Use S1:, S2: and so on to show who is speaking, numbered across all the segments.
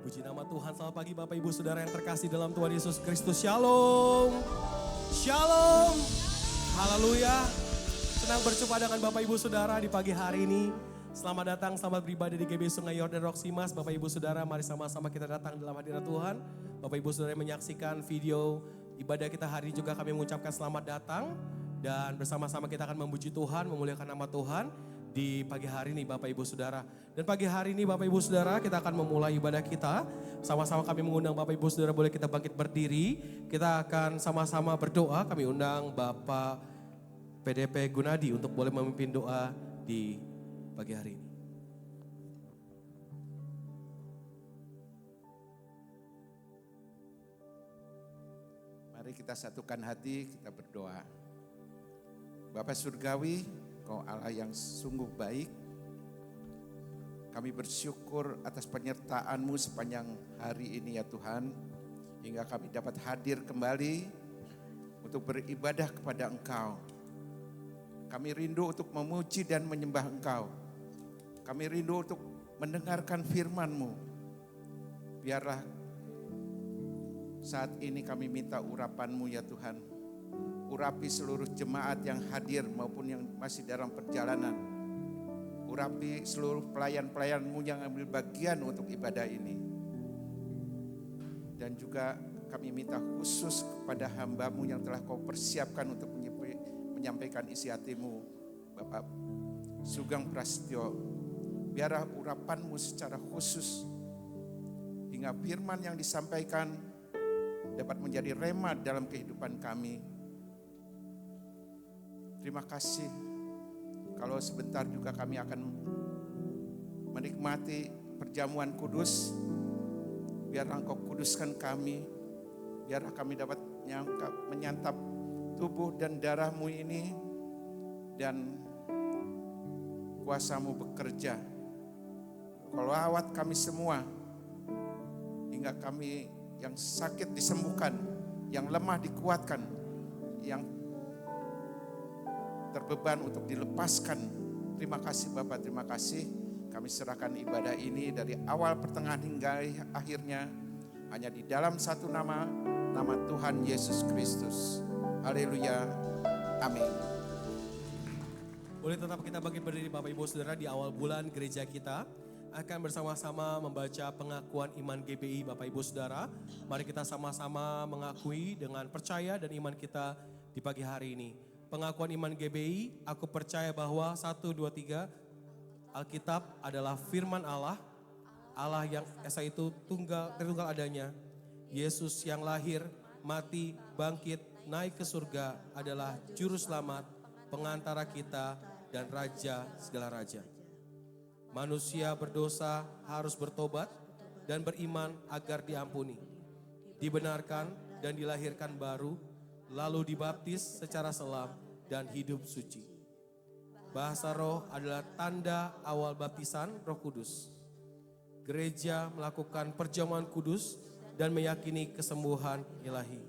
S1: Puji nama Tuhan, selamat pagi Bapak Ibu Saudara yang terkasih dalam Tuhan Yesus Kristus. Shalom. Shalom. Haleluya. Senang berjumpa dengan Bapak Ibu Saudara di pagi hari ini. Selamat datang, selamat beribadah di GB Sungai Yordan Roksimas. Bapak Ibu Saudara, mari sama-sama kita datang dalam hadirat Tuhan. Bapak Ibu Saudara yang menyaksikan video ibadah kita hari ini juga kami mengucapkan selamat datang. Dan bersama-sama kita akan memuji Tuhan, memuliakan nama Tuhan di pagi hari ini Bapak Ibu Saudara. Dan pagi hari ini Bapak Ibu Saudara kita akan memulai ibadah kita. Sama-sama kami mengundang Bapak Ibu Saudara boleh kita bangkit berdiri. Kita akan sama-sama berdoa. Kami undang Bapak PDP Gunadi untuk boleh memimpin doa di pagi hari ini.
S2: Mari kita satukan hati, kita berdoa. Bapa Surgawi, Kau Allah yang sungguh baik. Kami bersyukur atas penyertaan-Mu sepanjang hari ini ya Tuhan. Hingga kami dapat hadir kembali untuk beribadah kepada Engkau. Kami rindu untuk memuji dan menyembah Engkau. Kami rindu untuk mendengarkan firman-Mu. Biarlah saat ini kami minta urapan-Mu ya Tuhan. Urapi seluruh jemaat yang hadir maupun yang masih dalam perjalanan. Urapi seluruh pelayan-pelayan-Mu yang ambil bagian untuk ibadah ini. Dan juga kami minta khusus kepada hamba-Mu yang telah Kau persiapkan untuk menyampaikan isi hati-Mu, Bapak Sugeng Prasetyo. Biarlah urapan-Mu secara khusus hingga firman yang disampaikan dapat menjadi rema dalam kehidupan kami. Terima kasih kalau sebentar juga kami akan menikmati perjamuan kudus. Biarlah Engkau kuduskan kami, biarlah kami dapat menyantap tubuh dan darah-Mu ini dan kuasa-Mu bekerja. Kau lawat kami semua hingga kami yang sakit disembuhkan, yang lemah dikuatkan, yang terbeban untuk dilepaskan. Terima kasih Bapak, terima kasih. Kami serahkan ibadah ini dari awal pertengahan hingga akhirnya hanya di dalam satu nama, nama Tuhan Yesus Kristus. Haleluya. Amin.
S1: Boleh tetap kita bangkit berdiri Bapak Ibu Saudara, di awal bulan gereja kita akan bersama-sama membaca pengakuan iman GBI Bapak Ibu Saudara. Mari kita sama-sama mengakui dengan percaya dan iman kita di pagi hari ini. Pengakuan iman GBI, aku percaya bahwa 1, 2, 3, Alkitab adalah firman Allah. Allah yang Esa itu tritunggal adanya. Yesus yang lahir, mati, bangkit, naik ke surga adalah juru selamat, pengantara kita dan raja segala raja. Manusia berdosa harus bertobat dan beriman agar diampuni, dibenarkan dan dilahirkan baru, lalu dibaptis secara selam dan hidup suci. Bahasa roh adalah tanda awal baptisan Roh Kudus. Gereja melakukan perjamuan kudus dan meyakini kesembuhan ilahi.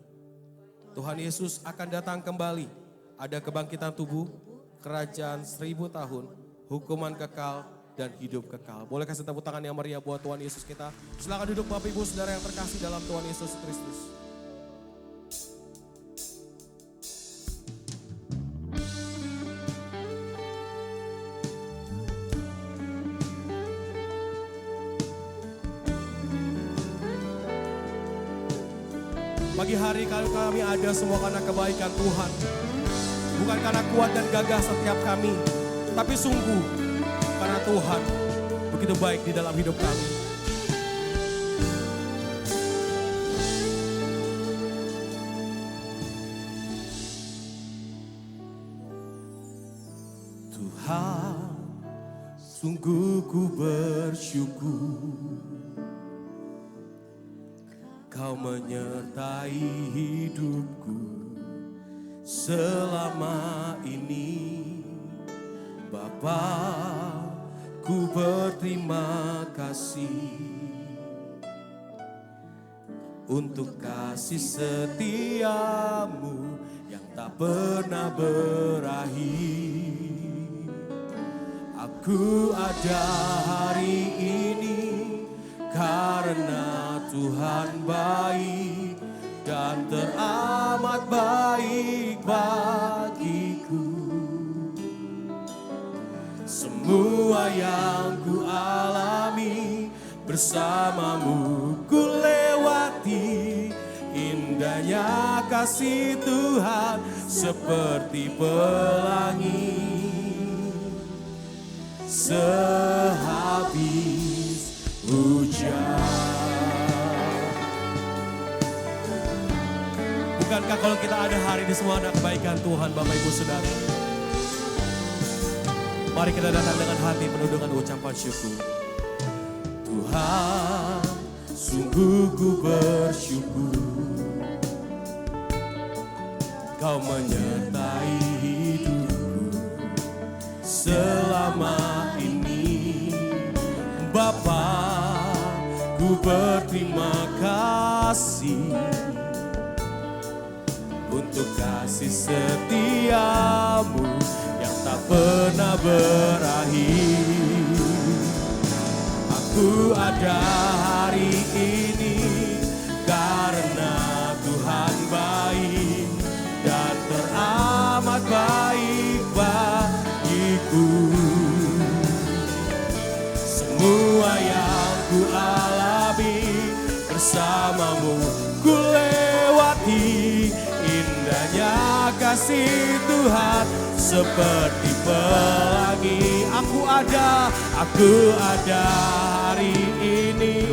S1: Tuhan Yesus akan datang kembali. Ada kebangkitan tubuh, kerajaan 1000 tahun, hukuman kekal dan hidup kekal. Boleh kasih tepuk tangan yang meriah buat Tuhan Yesus kita. Silakan duduk Bapak Ibu Saudara yang terkasih dalam Tuhan Yesus Kristus. Pagi hari kami ada semua karena kebaikan Tuhan. Bukan karena kuat dan gagah setiap kami, tapi sungguh karena Tuhan begitu baik di dalam hidup kami. Tuhan, sungguh ku bersyukur Kau menyertai hidupku selama ini. Bapa, ku berterima kasih untuk kasih setiamu yang tak pernah berakhir. Aku ada hari ini karena Tuhan baik dan teramat baik bagiku. Semua yang ku alami bersamamu ku lewati, indahnya kasih Tuhan seperti pelangi. Sehabis hujan. Bukankah kalau kita ada hari ini semua ada kebaikan Tuhan Bapak Ibu Saudara? Mari kita datang dengan hati penuh dengan ucapan syukur. Tuhan, sungguh ku bersyukur Kau menyertai hidupku selama ini. Bapa, ku berterima kasih untuk kasih setiamu yang tak pernah berakhir. Aku ada hari ini karena Tuhan baik dan teramat baik bagiku. Semua yang ku alami bersamamu ku lewati, indahnya kasih Tuhan seperti pelangi. Aku ada hari ini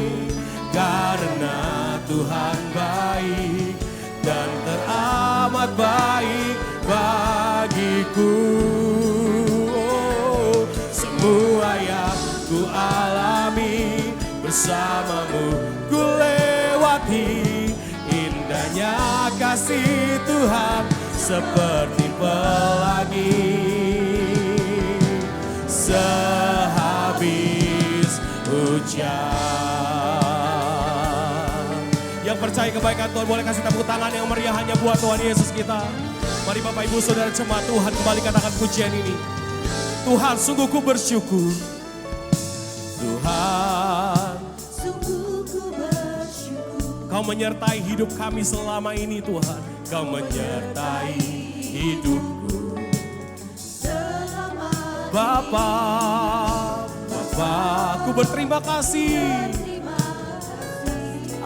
S1: karena Tuhan baik dan teramat baik bagiku. Oh, semua yang ku alami bersamamu ku lewati, indahnya kasih Tuhan seperti pelangi. Sehabis hujan. Yang percaya kebaikan Tuhan boleh kasih tepuk tangan yang meriah hanya buat Tuhan Yesus kita. Mari Bapak Ibu Saudara jemaat Tuhan kembali katakan pujian ini. Tuhan, sungguh ku bersyukur. Tuhan,
S3: sungguh ku bersyukur.
S1: Kau menyertai hidup kami selama ini Tuhan. Kau menyertai hidupku. Bapa, ku berterima kasih.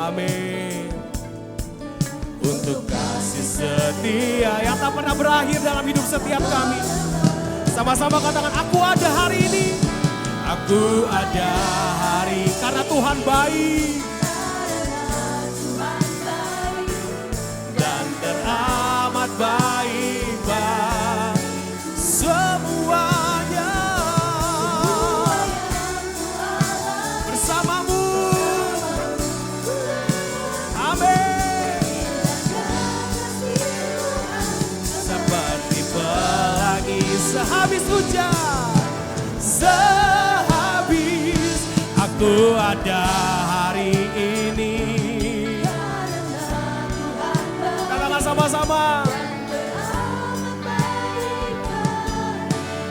S1: Amin. Untuk kasih setia yang tak pernah berakhir dalam hidup setiap kami. Sama-sama katakan, aku ada hari ini. Aku ada hari karena Tuhan baik. Dan teramat baik semuanya bersamamu. Amin. Seperti pelangi sehabis hujan. Sehabis aku ada hari ini. Katakan sama-sama.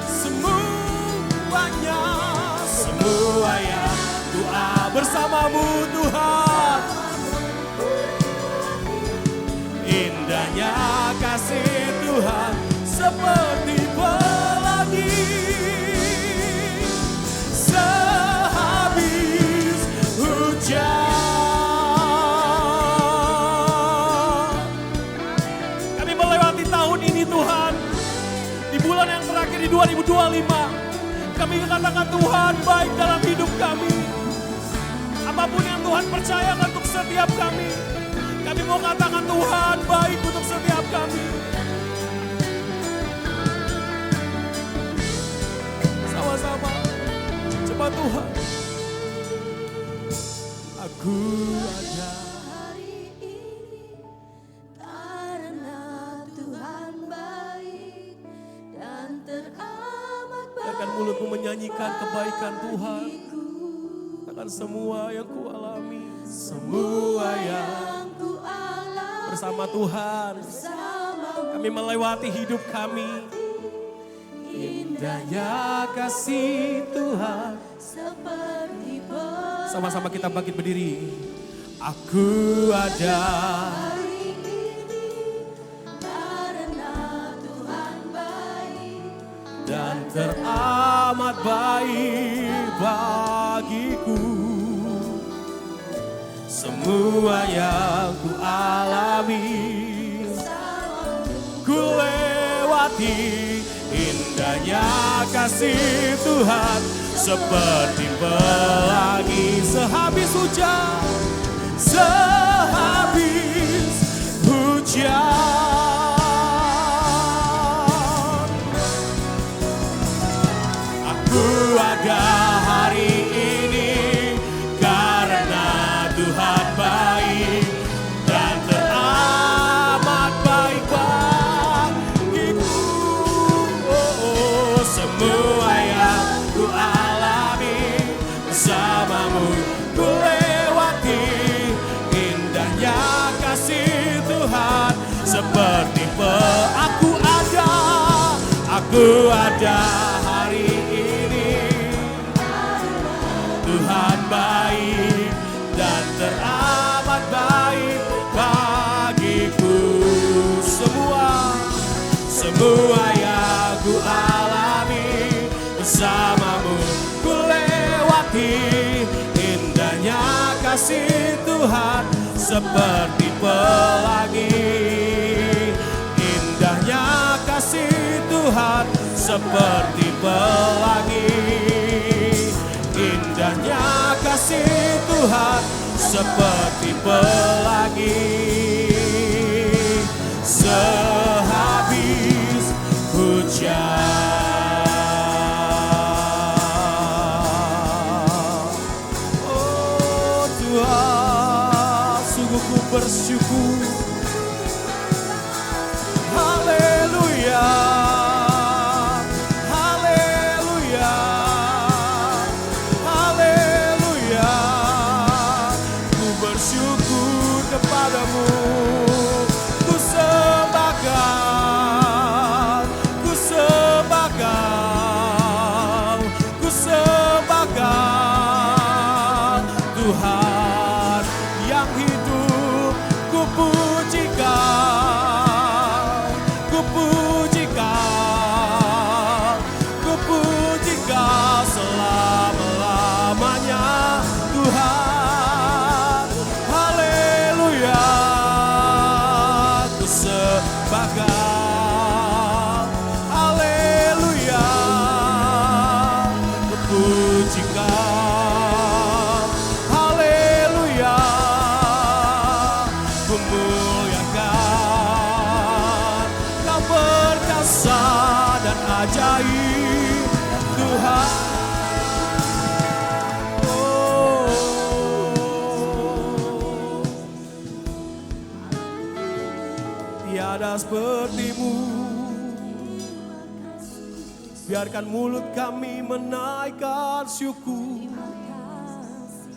S1: Semuanya, semua yang doa bersamamu Tuhan. Indahnya kasih Tuhan seperti pelangi. Sehabis hujan. Kami melewati tahun ini Tuhan. Di bulan yang terakhir di 2025. Kami katakan Tuhan baik dalam hidup kami. Apapun yang Tuhan percayakan untuk setiap kami. Kami mau katakan Tuhan baik untuk setiap kami. Sama-sama. Cepat Tuhan. Aku ada
S3: Hari ini karena Tuhan baik dan teramat
S1: biarkan mulutmu menyanyikan kebaikan Tuhan. Katakan semua yang ku alami, semua yang
S3: ku alami
S1: bersama Tuhan. Kami melewati hidup kami. Indahnya kasih Tuhan
S3: seperti pelangi.
S1: Sama-sama kita bangkit berdiri. Aku ada
S3: hari ini karena Tuhan baik
S1: dan teramat baik bagiku. Semua yang ku alami, ku lewati, indahnya kasih Tuhan seperti pelangi sehabis hujan, sehabis hujan. Aku ada hari ini karena Tuhan baik dan teramat baik bagiku. Semua yang ku alami bersamamu ku lewati, indahnya kasih Tuhan seperti aku ada hari ini. Tuhan baik dan teramat baik bagiku. Semua yang ku alami bersamamu ku lewati, indahnya kasih Tuhan seperti pelangi. Indahnya kasih Tuhan seperti pelangi. Indahnya kasih Tuhan seperti pelangi. Sehabis hujan. Oh Tuhan, sungguh ku bersyukur. Haleluya. Haleluya. Haleluya. Ku bersyukur kepadamu. Ku sembahkan. Ku sembahkan. Ku sembahkan. Tuhan yang hidup ku pujikan. Ku pujikan selama-lamanya Tuhan. Haleluya. Ku sembahkan. Haleluya. Ku pujikan. Haleluya. Ku muliakan. Kau perkasa dan ajaib Tuhan. Oh. Tiada sepertimu. Biarkan mulut kami menaikkan syukur,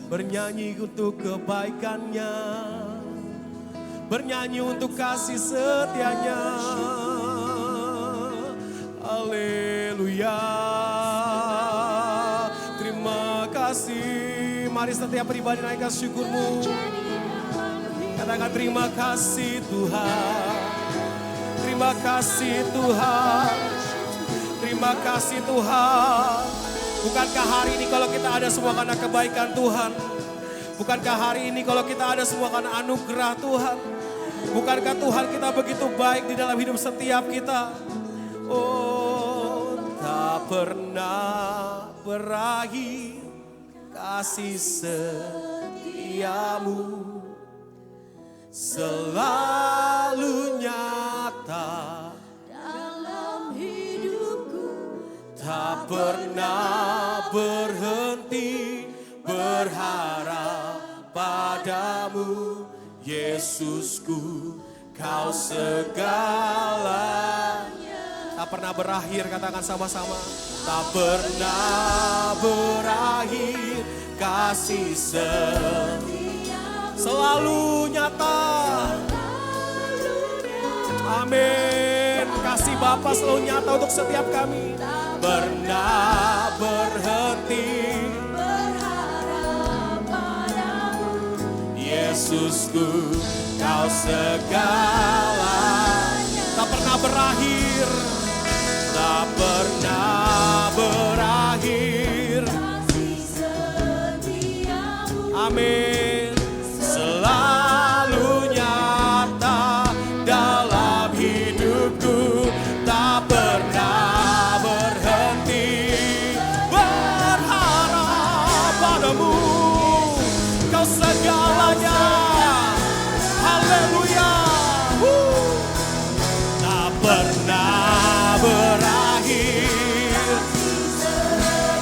S1: bernyanyi untuk kebaikannya, bernyanyi untuk kasih setianya. Haleluya. Terima kasih. Mari setiap pribadi naikkan syukurmu. Katakan terima kasih Tuhan. Terima kasih Tuhan. Terima kasih Tuhan. Bukankah hari ini kalau kita ada semua karena kebaikan Tuhan? Bukankah hari ini kalau kita ada semua karena anugerah Tuhan? Bukankah Tuhan kita begitu baik di dalam hidup setiap kita? Oh, tak pernah berakhir kasih setiamu, selalu nyata
S3: dalam hidupku.
S1: tak pernah berhenti berharap padamu, Yesusku, kau segalanya. Tak pernah berakhir, katakan sama-sama. Tak pernah berakhir kasih selalu nyata. Amin. Kasih Bapa selalu nyata untuk setiap kami. Pernah berhenti Yesusku, Kau segalanya. Tak pernah berakhir, tak pernah berakhir.
S3: Kasih setiamu
S1: Amin. Selalu nyata dalam hidupku, tak pernah berhenti berharap padamu. Kau segalanya. Haleluya. Tak pernah berakhir.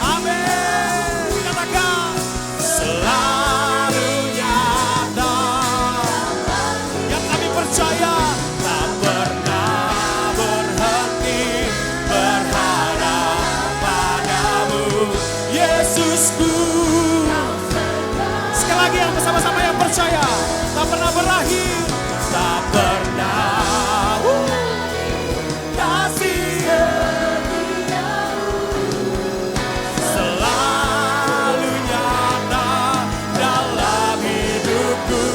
S1: Amin. Katakan selalu nyata. Yang kami percaya tak pernah berhenti berharap padamu, Yesusku. Sekali lagi yang bersama-sama yang percaya, tak pernah berakhir, tak pernah. Kasih selalu nyata dalam hidupku,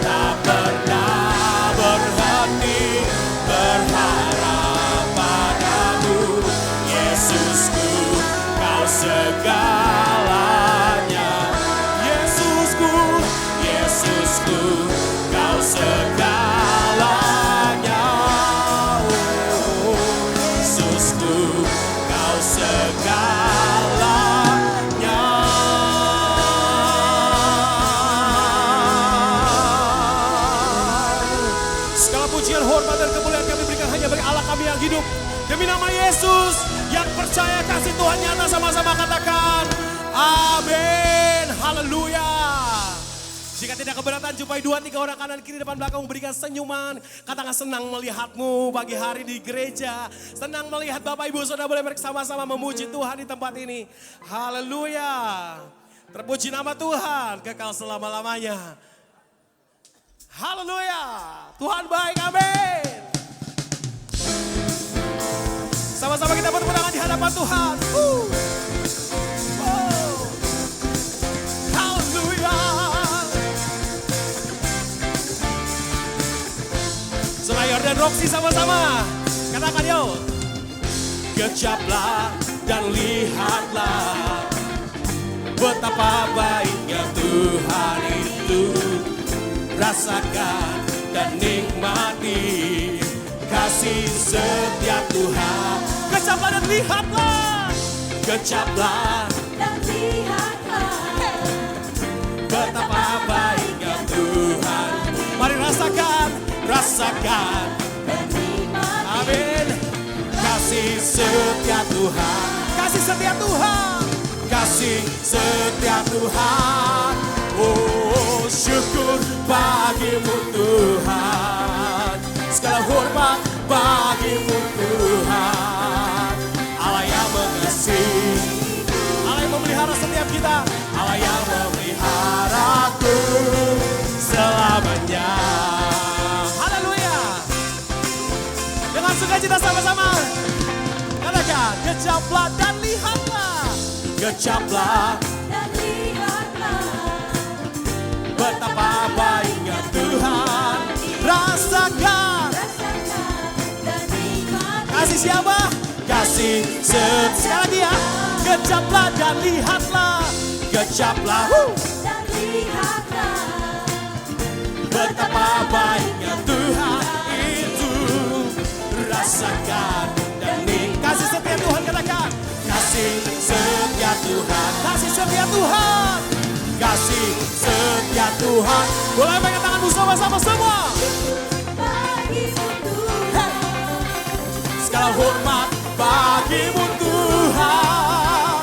S1: tak pernah berhenti berharap padamu, Yesusku, Kau segalanya. Yesusku, Yesusku, Kau segalanya. Oh, Yesusku, Kau segalanya. Segala pujian, hormat, dan kemuliaan kami berikan hanya bagi Allah kami yang hidup. Demi nama Yesus, yang percaya kasih Tuhan nyata, sama-sama katakan amin. Haleluya. Jika tidak keberatan, jumpai 2-3 orang kanan kiri depan belakang memberikan senyuman. Katakan senang melihatmu pagi hari di gereja. Senang melihat Bapak Ibu Saudara boleh bersama-sama memuji Tuhan di tempat ini. Haleluya. Terpuji nama Tuhan kekal selama-lamanya. Haleluya. Tuhan baik, amin. Sama-sama kita bertepuk tangan di hadapan Tuhan. Haleluya. Senayor dan Roxy sama-sama. Katakan yo. Kecaplah dan lihatlah betapa baiknya Tuhan itu. Rasakan dan nikmati kasih setia Tuhan. Kecaplah dan lihatlah. Kecaplah
S3: dan lihatlah
S1: betapa baiknya Tuhan. Mari rasakan, rasakan.
S3: dan nikmati
S1: Amin. Kasih setia Tuhan. Kasih setia Tuhan. Kasih setia Tuhan. Oh, syukur bagimu Tuhan. Segala hormat bagimu Tuhan. Allah yang mengasihi, Allah yang memelihara setiap kita, Allah yang memeliharaku selamanya. Haleluya. Dengan sukacita sama-sama katakan, kecaplah dan lihatlah. Kecaplah
S3: dan lihatlah
S1: betapa baiknya Tuhan. Rasakan.
S3: dan nikmati
S1: Kasih siapa? Kasih sekali lagi ya. Kecaplah dan lihatlah. Kecaplah
S3: dan lihatlah
S1: betapa baiknya Tuhan itu. Rasakan dan nikmati. Kasih setia Tuhan, katakan. Kasih setia Tuhan. Kasih setia Tuhan. Kasih setia Tuhan. Boleh pegang tanganmu sama-sama semua.
S3: bagimu Tuhan.
S1: Segala hormat bagimu Tuhan.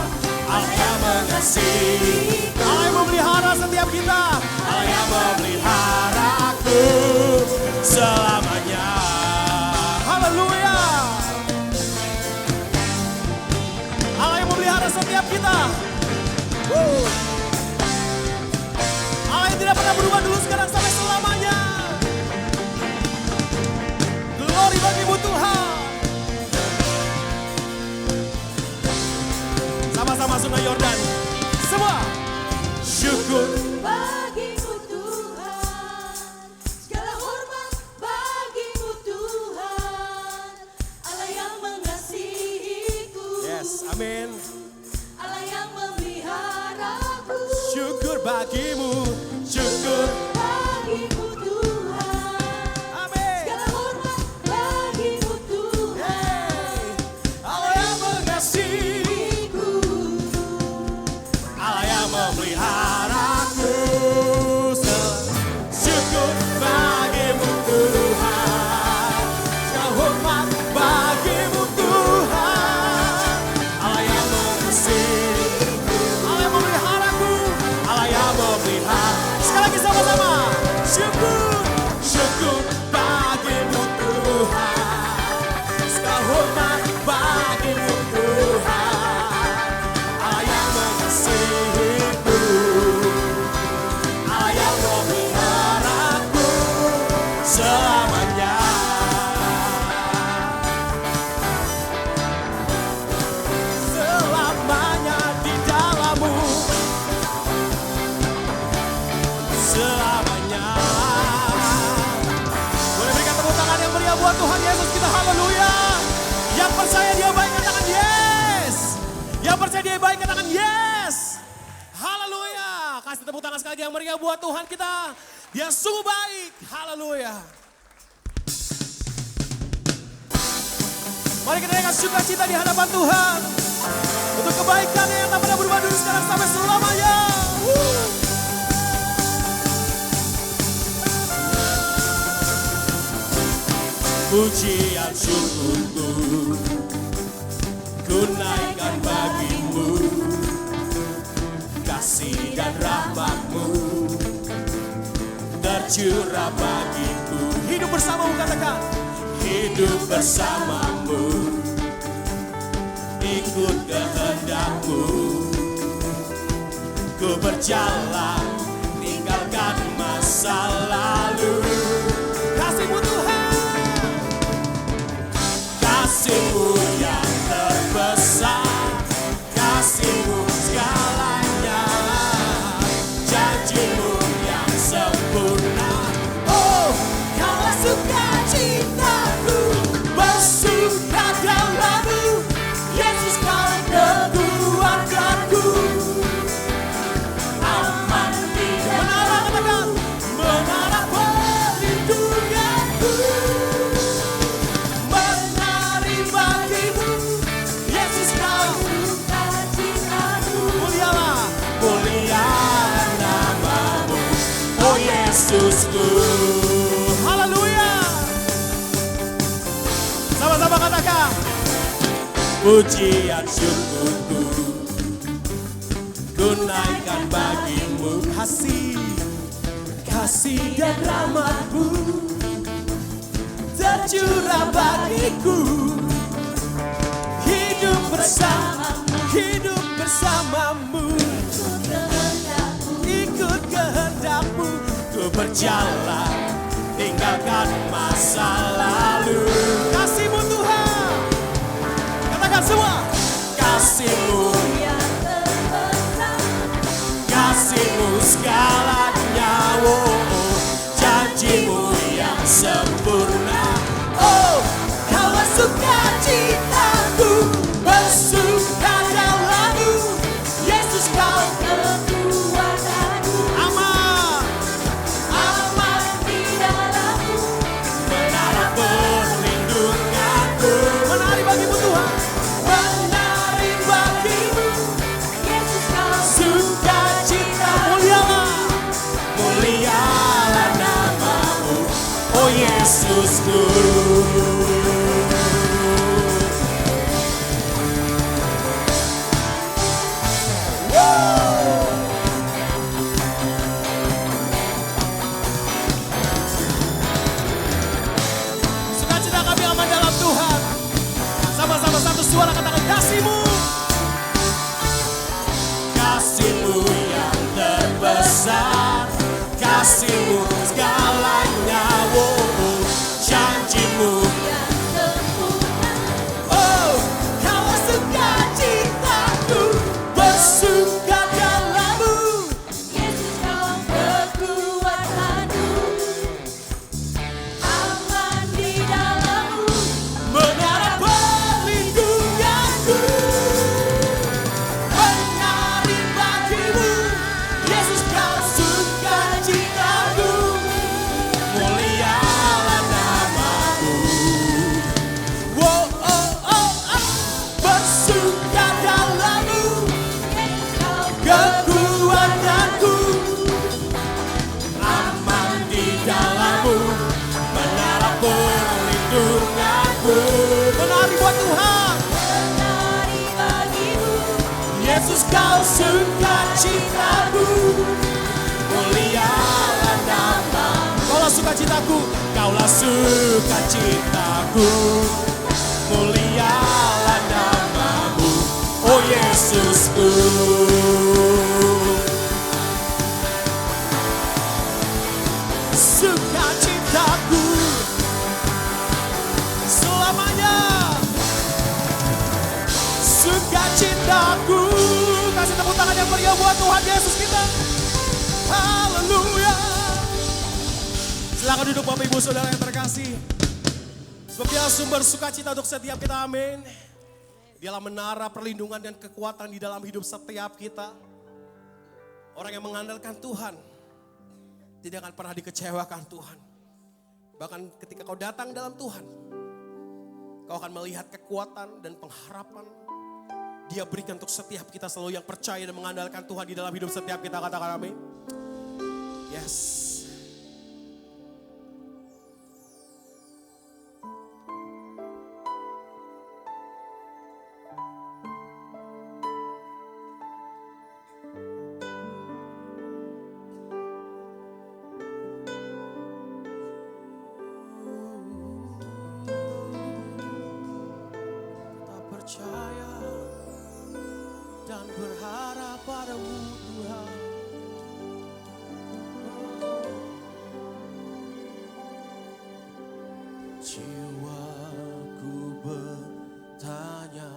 S1: Allah yang mengasihi, Allah yang memelihara setiap kita, Allah yang memeliharaku selamanya. Haleluya. Allah yang memelihara setiap kita. Allah yang tidak pernah berubah dulu, sekarang, sampai selamanya. Glory bagimu Tuhan. Sama-sama Sungai Yordan. Semua syukur
S3: bagimu Tuhan.
S1: bagimu, syukur.
S3: bagimu Tuhan.
S1: Amin.
S3: Segala hormat bagimu Tuhan.
S1: Allah yang mengasihiku, Allah yang memeliharaku. Syukur bagimu Tuhan, segala hormat bagimu Tuhan. Allah yang mengasihiku, Allah yang memeliharaku, Allah yang memelihara. Sekali lagi sama-sama. Syukur, syukur bagimu Tuhan, segala hormat bagimu Tuhan. Allah yang mengasihiku, Allah yang memeliharaku selamanya. Selamanya di dalammu, selamanya. Boleh berikan tepuk tangan yang meriah buat Tuhan Yesus kita, haleluya. Yang percaya dia baik katakan yes. Yang percaya dia baik katakan yes. Haleluya. Kasih tepuk tangan sekali lagi yang meriah buat Tuhan kita. Dia sungguh baik, haleluya. Mari kita naikkan sukacita di hadapan Tuhan untuk kebaikannya yang tak pernah berubah dulu sekarang sampai selamanya. Pujian syukurku ku naikkan bagimu, kasih dan rahmatmu tercurah bagiku. Hidup bersamamu katakan, hidup bersamamu, ikut kehendakmu, ku berjalan tinggalkan masa lalu. Kasihmu Tuhan, kasihmu yang terbesar, kasihmu segalanya, janjimu yang sempurna. Oh, kaulah sukacitaku, bersuka dalammu, Yesus kaulah kekuatanku. Aman di dalam katakan, menara perlindunganku. Menari bagimu, Yesus kau
S3: Sukacitaku.
S1: mulialah, mulialah namamu, oh Yesusku. Haleluya. Sama-sama katakan, pujian syukurku ku naikkan bagimu, kasih, kasih dan rahmatmu tercurah bagiku. Hidup bersamamu, ikut kehendakmu, ku berjalan tinggalkan masa lalu. Kasihmu Tuhan, katakan semua, kasihmu,
S3: Yang terbesar,
S1: kasihmu segalanya, oh, janjimu yang sempurna. Oh, kaulah sukacitaku, bersuka dalammu, Yesus kau
S3: kekuatanku.
S1: aman,
S3: Aman di dalammu.
S1: menara perlindunganku. Menari bagimu Tuhan, menari bagimu,
S3: Yesus kau
S1: sukacita. Mulialah, mulialah namamu, oh Yesusku. Sukacita kami aman dalam Tuhan. Sama-sama satu suara katakan, kasihmu, kasihmu yang terbesar, kasihmu segalanya, oh, janjimu Kau sukacitaku, mulialah namamu. Kaulah sukacitaku, kaulah sukacitaku, mulialah namamu, oh Yesusku. Sukacitaku selamanya, sukacitaku. Kasih tepuk tangan yang meriah buat Tuhan Yesus kita. Haleluya. Silakan duduk Bapak Ibu Saudara yang terkasih. Sebab Dia sumber sukacita untuk setiap kita, amin. Dialah menara perlindungan dan kekuatan di dalam hidup setiap kita. Orang yang mengandalkan Tuhan tidak akan pernah dikecewakan Tuhan. Bahkan ketika kau datang dalam Tuhan, kau akan melihat kekuatan dan pengharapan Dia berikan untuk setiap kita selalu yang percaya dan mengandalkan Tuhan di dalam hidup setiap kita. Katakan amin. Yes. Kita percaya dan berharap padamu Tuhan. Jiwaku bertanya,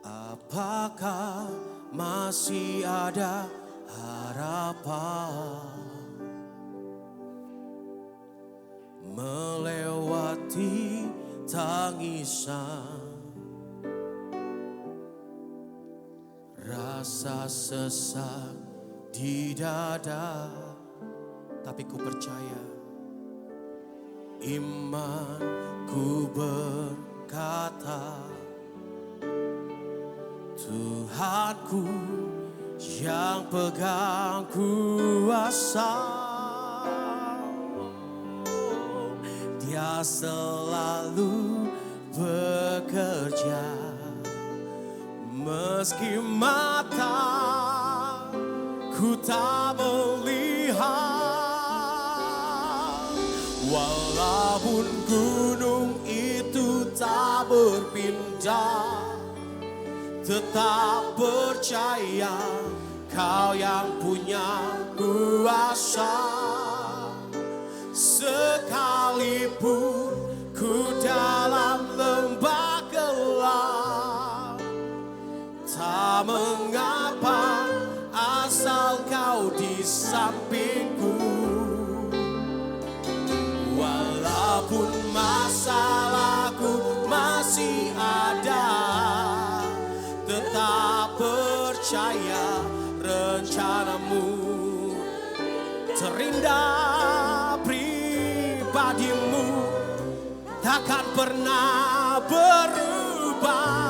S1: apakah masih ada harapan melewati tangisan, rasa sesak di dada, tapi ku percaya imanku berkata, Tuhanku yang pegang kuasa, Dia selalu bekerja. Meski mataku tak melihat, walaupun gunung itu tak berpindah, tetap percaya Kau yang punya kuasa. Sekalipun ku dalam lembah gelap, tak mengapa asal Kau di sampingku. Walaupun masalahku masih ada, tetap percaya rencanamu. Terindah pribadimu takkan pernah berubah.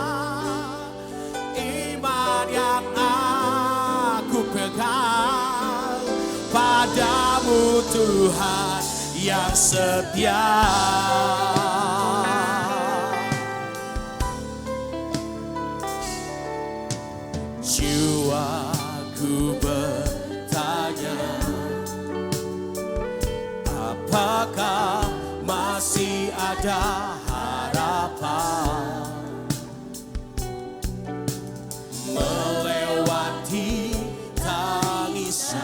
S1: Iman yang aku pegang padamu Tuhan yang setia. Jiwaku bertanya, apakah masih ada harapan melewati tangisan,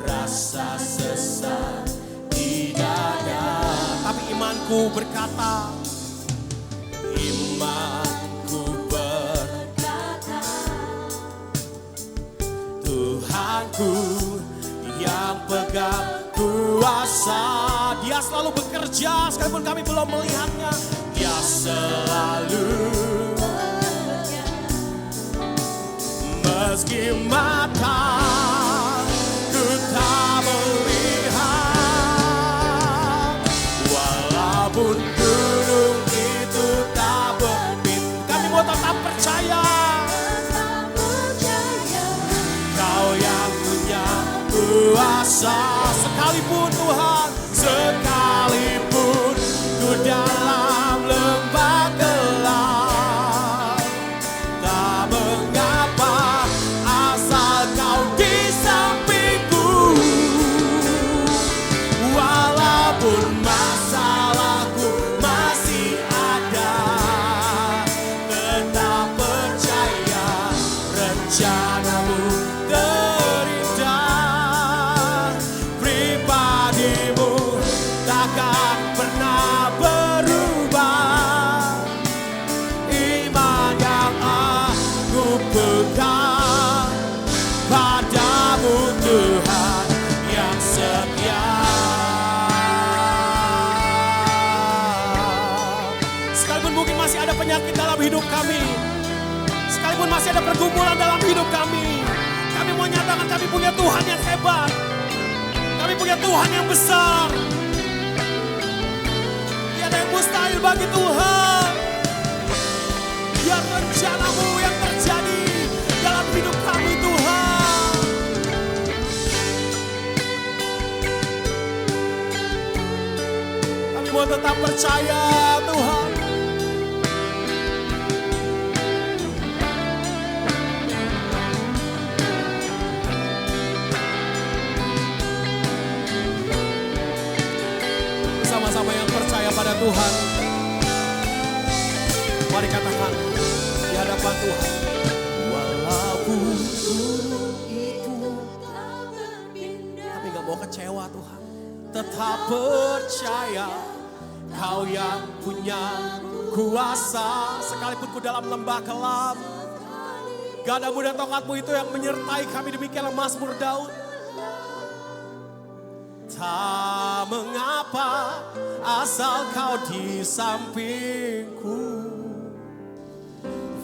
S1: rasa sesak di dada. Tapi imanku berkata, imanku berkata, Tuhanku yang pegang kuasa. Dia selalu bekerja sekalipun kami belum melihatnya. Dia selalu bekerja. Meski mata ku tak melihat, walaupun gunung itu tak berpindah, kami mau tetap percaya. Kau yang punya kuasa. Sekalipun Tuhan, sekalipun ku dalam lembah gelap, rencanamu terindah, pribadimu takkan pernah berubah. Iman yang aku pegang padamu Tuhan yang setia. Sekalipun mungkin masih ada penyakit dalam hidup kami, sekalipun masih ada pergumulan dalam hidup kami mau nyatakan kami punya Tuhan yang hebat. Kami punya Tuhan yang besar. Tiada yang mustahil bagi Tuhan. Biar rencanamu yang terjadi dalam hidup kami Tuhan. Kami mau tetap percaya Tuhan. Sama-sama yang percaya pada Tuhan, mari katakan di hadapan Tuhan. Walaupun gunung itu, kami gak mau kecewa Tuhan. Tetap percaya Kau yang punya kuasa. Sekalipun ku dalam lembah kelam, gadamu dan tongkatmu itu yang menyertai kami. Demikianlah Mazmur Daud. Tak mengapa asal Kau di sampingku.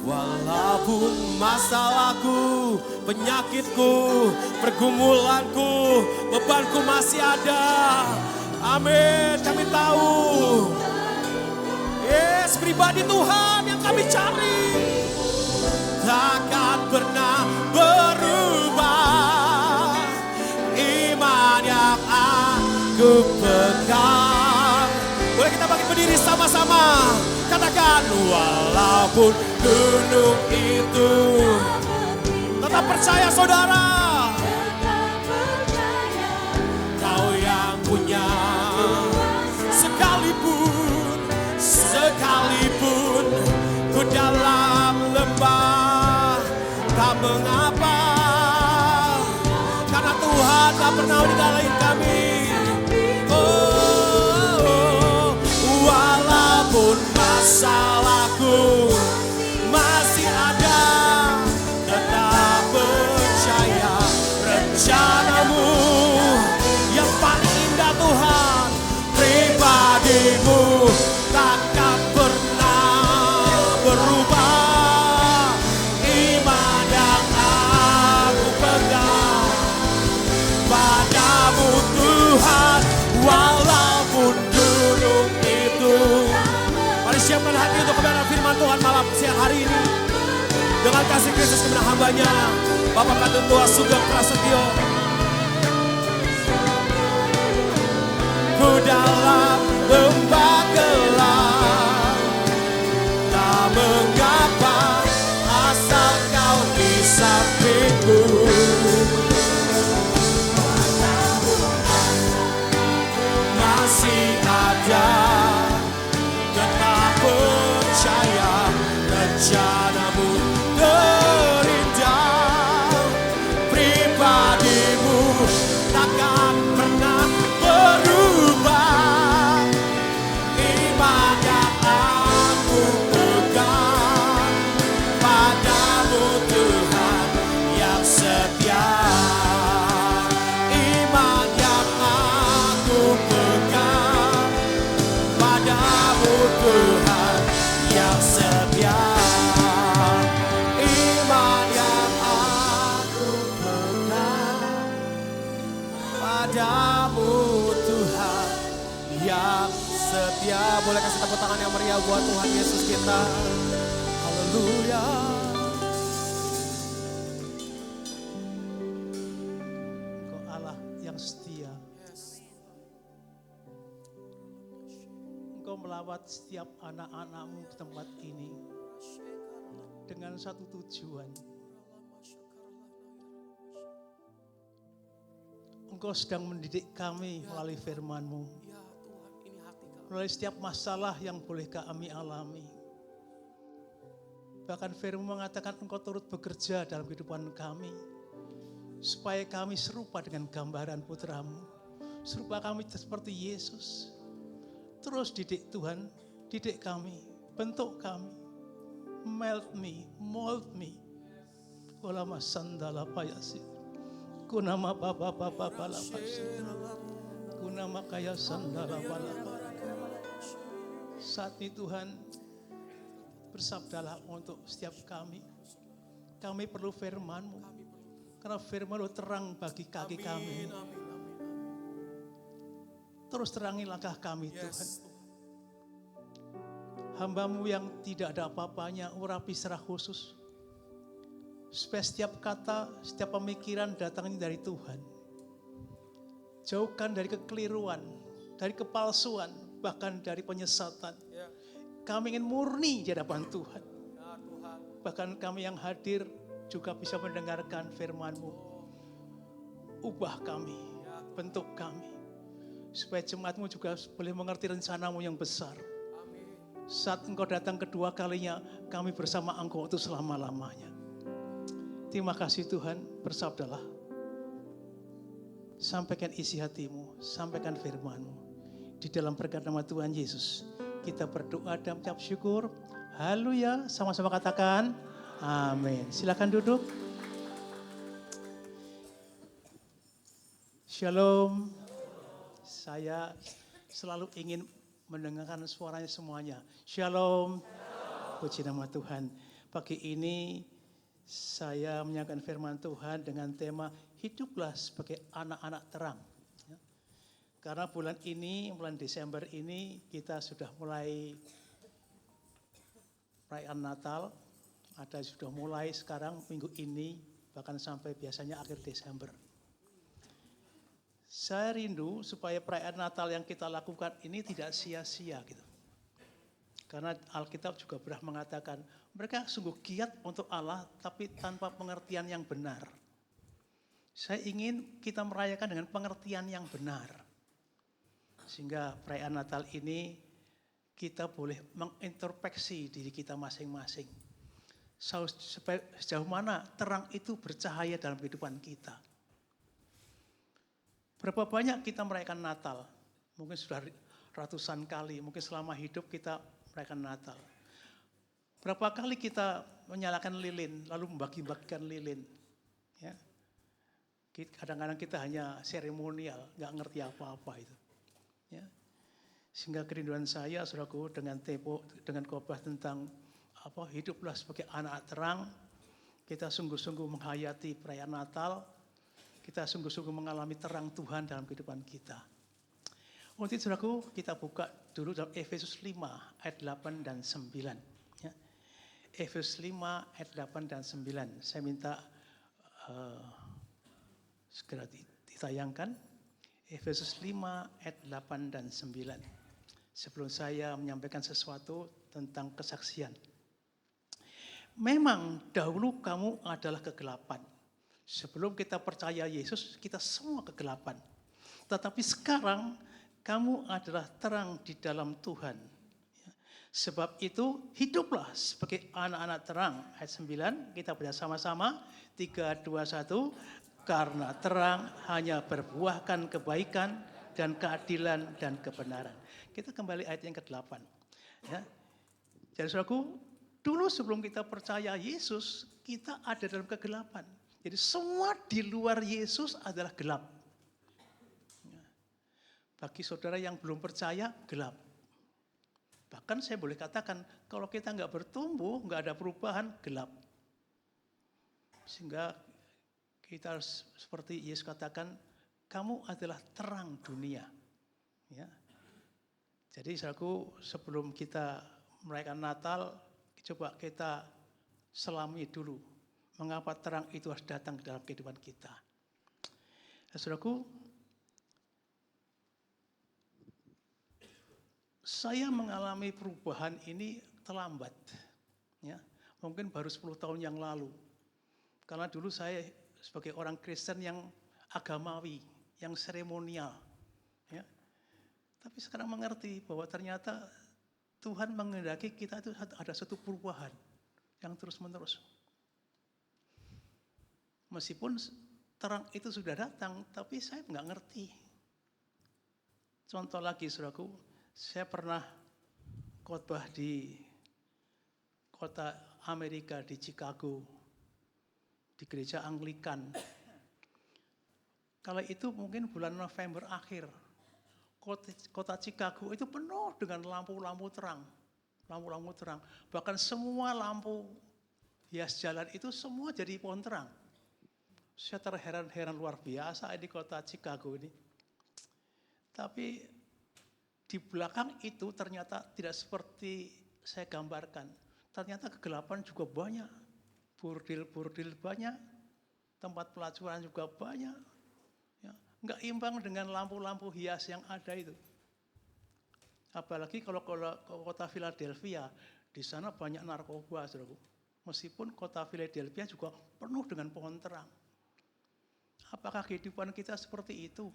S1: Walaupun masalahku, penyakitku, pergumulanku, bebanku masih ada. Amin, kami tahu. Yes, pribadi Tuhan yang kami cari takkan pernah berubah. Iman yang aku pegang. Boleh kita bangkit berdiri sama-sama. Katakan, walaupun gunung itu, tetap percaya saudara. Kau yang punya. Sekalipun ku dalam lembah, tak mengapa. Karena Tuhan tak pernah meninggalkan kami. Walaupun masalahku masih ada, tetap percaya rencanamu yang paling indah Tuhan. Pribadimu takkan pernah berubah. Iman yang aku pegang padamu Tuhan. Walaupun gunung itu. Mari siapkan hati untuk kebenaran firman Tuhan malam siang hari ini. Dengan kasih Kristus kepada hambanya, Bapak Kandung Tua Sugeng Prasetyo. Ku dalam lembah gelap, tak mengapa asal Kau di sampingku. Masih ada, tetap percaya rencanamu terindah. Pribadimu takkan pernah berubah. Iman yang aku pegang padamu Tuhan yang setia. Iman yang aku pegang padamu Tuhan yang setia. Iman yang aku pegang padamu Tuhan yang setia. Boleh kasih tepuk tangan yang meriah buat Tuhan Yesus kita. Haleluya.
S4: Engkau Allah yang setia. Engkau melawat setiap anak-anak-Mu ke tempat ini dengan satu tujuan. Engkau sedang mendidik kami melalui firman-Mu. Melalui setiap masalah yang boleh kami alami. Bahkan firman mengatakan engkau turut bekerja dalam kehidupan kami. Supaya kami serupa dengan gambaran putramu. Serupa kami seperti Yesus. Terus didik Tuhan, didik kami, bentuk kami. Melt me, mold me. Ulama sandala payasi. Kunama baba baba balapasi. Kunama kaya sandala balapasi. Saat ini Tuhan, bersabdalah untuk setiap kami. Kami perlu firman-Mu. Karena firman-Mu terang bagi kaki kami. Terus terangi langkah kami Tuhan. Hamba-Mu yang tidak ada apa-apanya, urapi secara khusus. Supaya setiap kata, setiap pemikiran datangnya dari Tuhan. Jauhkan dari kekeliruan, dari kepalsuan, bahkan dari penyesatan. Kami ingin murni di hadapan Tuhan. Bahkan kami yang hadir juga bisa mendengarkan firman-Mu. Ubah kami, bentuk kami. Supaya jemaat-Mu juga boleh mengerti rencana-Mu yang besar. Saat Engkau datang kedua kalinya, kami bersama Engkau itu selama-lamanya. Terima kasih Tuhan, bersabdalah. Sampaikan isi hati-Mu, sampaikan firman-Mu. Di dalam berkat nama Tuhan Yesus, kita berdoa dan mengucap syukur. Haleluya, sama-sama katakan amin. Silakan duduk. Shalom. Saya selalu ingin mendengarkan suaranya semuanya. Shalom. Puji nama Tuhan. Pagi ini saya menyampaikan firman Tuhan dengan tema hiduplah sebagai anak-anak terang. Karena bulan ini, bulan Desember ini kita sudah mulai perayaan Natal. Ada sudah mulai sekarang minggu ini, bahkan sampai biasanya akhir Desember. Saya rindu supaya perayaan Natal yang kita lakukan ini tidak sia-sia gitu. Karena Alkitab juga pernah mengatakan, mereka sungguh giat untuk Allah tapi tanpa pengertian yang benar. Saya ingin kita merayakan dengan pengertian yang benar. Sehingga perayaan Natal ini kita boleh mengintrospeksi diri kita masing-masing. Sejauh mana terang itu bercahaya dalam kehidupan kita. Berapa banyak kita merayakan Natal? Mungkin sudah ratusan kali, mungkin selama hidup kita merayakan Natal. Berapa kali kita menyalakan lilin, lalu membagi-bagikan lilin. Ya. Kadang-kadang kita hanya seremonial, nggak ngerti apa-apa itu. Ya. Sehingga kerinduan saya, saudaraku, dengan tempo, dengan khotbah tentang hiduplah sebagai anak terang, kita sungguh-sungguh menghayati perayaan Natal, kita sungguh-sungguh mengalami terang Tuhan dalam kehidupan kita. Untuk itu, saudaraku, kita buka dulu dalam Efesus 5 ayat 8 dan 9. Ya. Efesus 5 ayat 8 dan 9. Saya minta segera ditayangkan. Efesus 5 ayat 8 dan 9. Sebelum saya menyampaikan sesuatu tentang kesaksian. Memang dahulu kamu adalah kegelapan. Sebelum kita percaya Yesus, kita semua kegelapan. Tetapi sekarang kamu adalah terang di dalam Tuhan. Sebab itu hiduplah sebagai anak-anak terang. Ayat 9 kita baca sama-sama. 3, 2, 1. Karena terang hanya berbuahkan kebaikan dan keadilan dan kebenaran. Kita kembali ayat yang ke-8. Ya. Jadi saudaraku, dulu sebelum kita percaya Yesus, kita ada dalam kegelapan. Jadi semua di luar Yesus adalah gelap. Bagi saudara yang belum percaya, gelap. Bahkan saya boleh katakan, kalau kita nggak bertumbuh, nggak ada perubahan, gelap. Sehingga kita harus seperti Yesus katakan, kamu adalah terang dunia. Ya. Jadi saudaraku, sebelum kita merayakan Natal, coba kita selami dulu. Mengapa terang itu harus datang ke dalam kehidupan kita. Nah, saudaraku, saya mengalami perubahan ini terlambat. Ya, mungkin baru 10 tahun yang lalu. Karena dulu saya sebagai orang Kristen yang agamawi, yang seremonial. Ya. Tapi sekarang mengerti bahwa ternyata Tuhan menghendaki kita itu ada satu perubahan. yang terus-menerus. Meskipun terang itu sudah datang, tapi saya nggak ngerti. Contoh lagi, saudaraku, saya pernah khotbah di kota Amerika, di Chicago, di gereja Anglikan. Kala itu mungkin bulan November akhir, kota Chicago itu penuh dengan lampu-lampu terang. Lampu-lampu terang. Bahkan semua lampu hias jalan itu semua jadi pohon terang. Saya terheran-heran luar biasa di kota Chicago ini. Tapi di belakang itu ternyata tidak seperti saya gambarkan. Ternyata kegelapan juga banyak. Burdil-burdil banyak. Tempat pelacuran juga banyak. Ya, nggak imbang dengan lampu-lampu hias yang ada itu. Apalagi kalau kota Philadelphia, di sana banyak narkoba, saudaraku. Meskipun kota Philadelphia juga penuh dengan pohon terang. Apakah kehidupan kita seperti itu?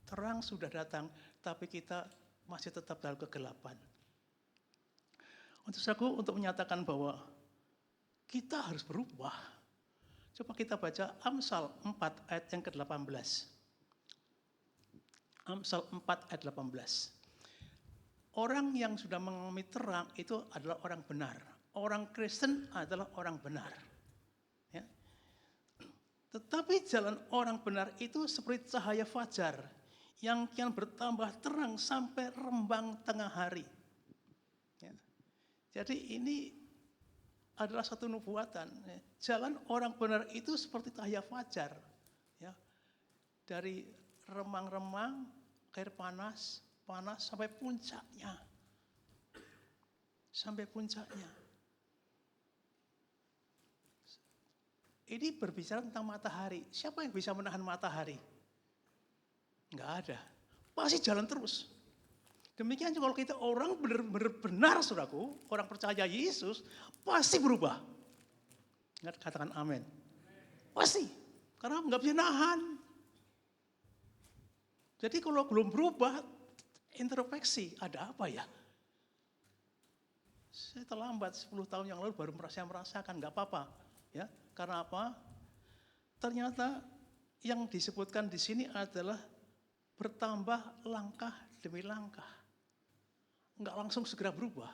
S4: Terang sudah datang, tapi kita masih tetap dalam kegelapan. Untuk menyatakan bahwa kita harus berubah. Coba kita baca Amsal 4 ayat yang ke-18. Amsal 4 ayat 18. Orang yang sudah mengalami terang itu adalah orang benar. Orang Kristen adalah orang benar. Ya. Tetapi jalan orang benar itu seperti cahaya fajar yang kian bertambah terang sampai rembang tengah hari. Ya. Jadi ini adalah satu nubuatan. Ya. Jalan orang benar itu seperti cahaya fajar. Ya. Dari remang-remang, air panas sampai puncaknya. Sampai puncaknya. Ini berbicara tentang matahari. Siapa yang bisa menahan matahari? Enggak ada. Pasti jalan terus. Demikian juga kalau kita orang benar, saudaraku, orang percaya Yesus, pasti berubah. Katakan amin. Pasti. Karena enggak bisa nahan. Jadi kalau belum berubah, introspeksi, ada apa ya? Saya terlambat 10 tahun yang lalu baru merasakan, enggak apa-apa. Ya, karena apa? Ternyata yang disebutkan di sini adalah bertambah langkah demi langkah. Enggak langsung segera berubah.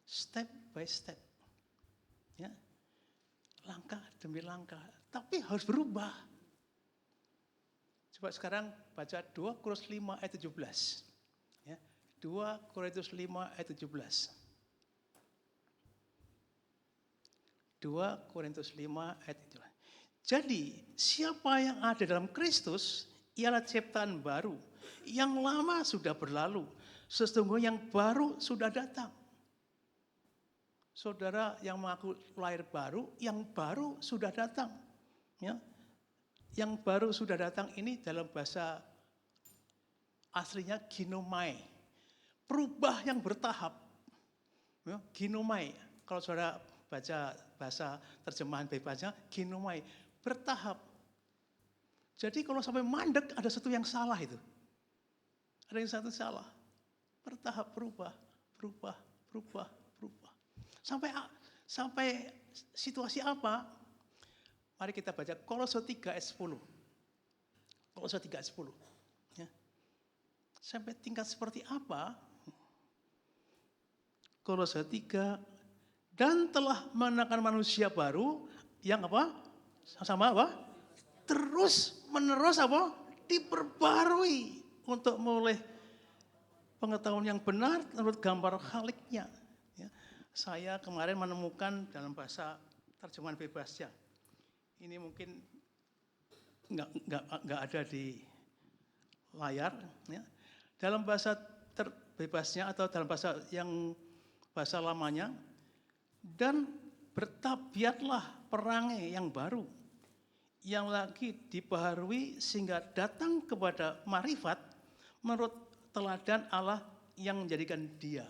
S4: Step by step. Ya. Langkah demi langkah, tapi harus berubah. Coba sekarang baca 2 Korintus 5 ayat 17. Ya. 2 Korintus 5 ayat 17. 2 Korintus 5 ayat 17. Jadi siapa yang ada dalam Kristus ialah ciptaan baru. Yang lama sudah berlalu. Sesungguhnya yang baru sudah datang. Saudara yang mengaku lahir baru, yang baru sudah datang. Ya. Yang baru sudah datang ini dalam bahasa aslinya ginomai. Perubah yang bertahap. Ya, ginomai. Kalau saudara baca bahasa terjemahan bebasnya, ginomai. Bertahap. Jadi kalau sampai mandek ada satu yang salah itu. Ada yang satu salah. Bertahap berubah. Sampai situasi apa? Mari kita baca Kolose 3 ayat 10. Kolose 3 ayat 10. Ya. Sampai tingkat seperti apa? Kolose 3, dan telah menaklukkan manusia baru yang apa? Sama apa? Terus menerus apa? Diperbarui untuk memulai pengetahuan yang benar menurut gambar Khaliknya. Ya. Saya kemarin menemukan dalam bahasa terjemahan bebasnya. Ini mungkin nggak ada di layar. Ya. Dalam bahasa terbebasnya atau dalam bahasa lamanya, dan bertabiatlah perangai yang baru, yang lagi dibaharui sehingga datang kepada marifat menurut teladan Allah yang menjadikan dia.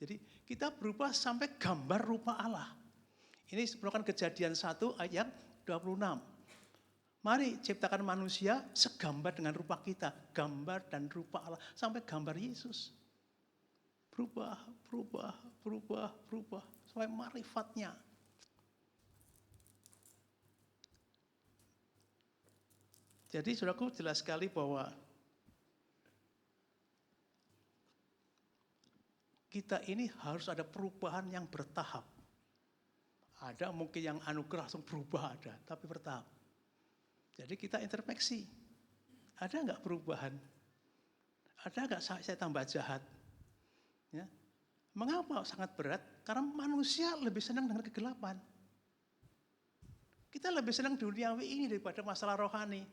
S4: Jadi kita berubah sampai gambar rupa Allah. Ini merupakan Kejadian 1 ayat 26. Mari ciptakan manusia segambar dengan rupa kita. Gambar dan rupa Allah. Sampai gambar Yesus. Berubah. sampai marifatnya. Jadi saudaraku jelas sekali bahwa kita ini harus ada perubahan yang bertahap. Ada mungkin yang anugerah langsung berubah ada, tapi bertahap. Jadi kita introspeksi. Ada nggak perubahan? Ada nggak saya tambah jahat? Ya. Mengapa sangat berat? Karena manusia lebih senang dengan kegelapan. Kita lebih senang duniawi ini daripada masalah rohani.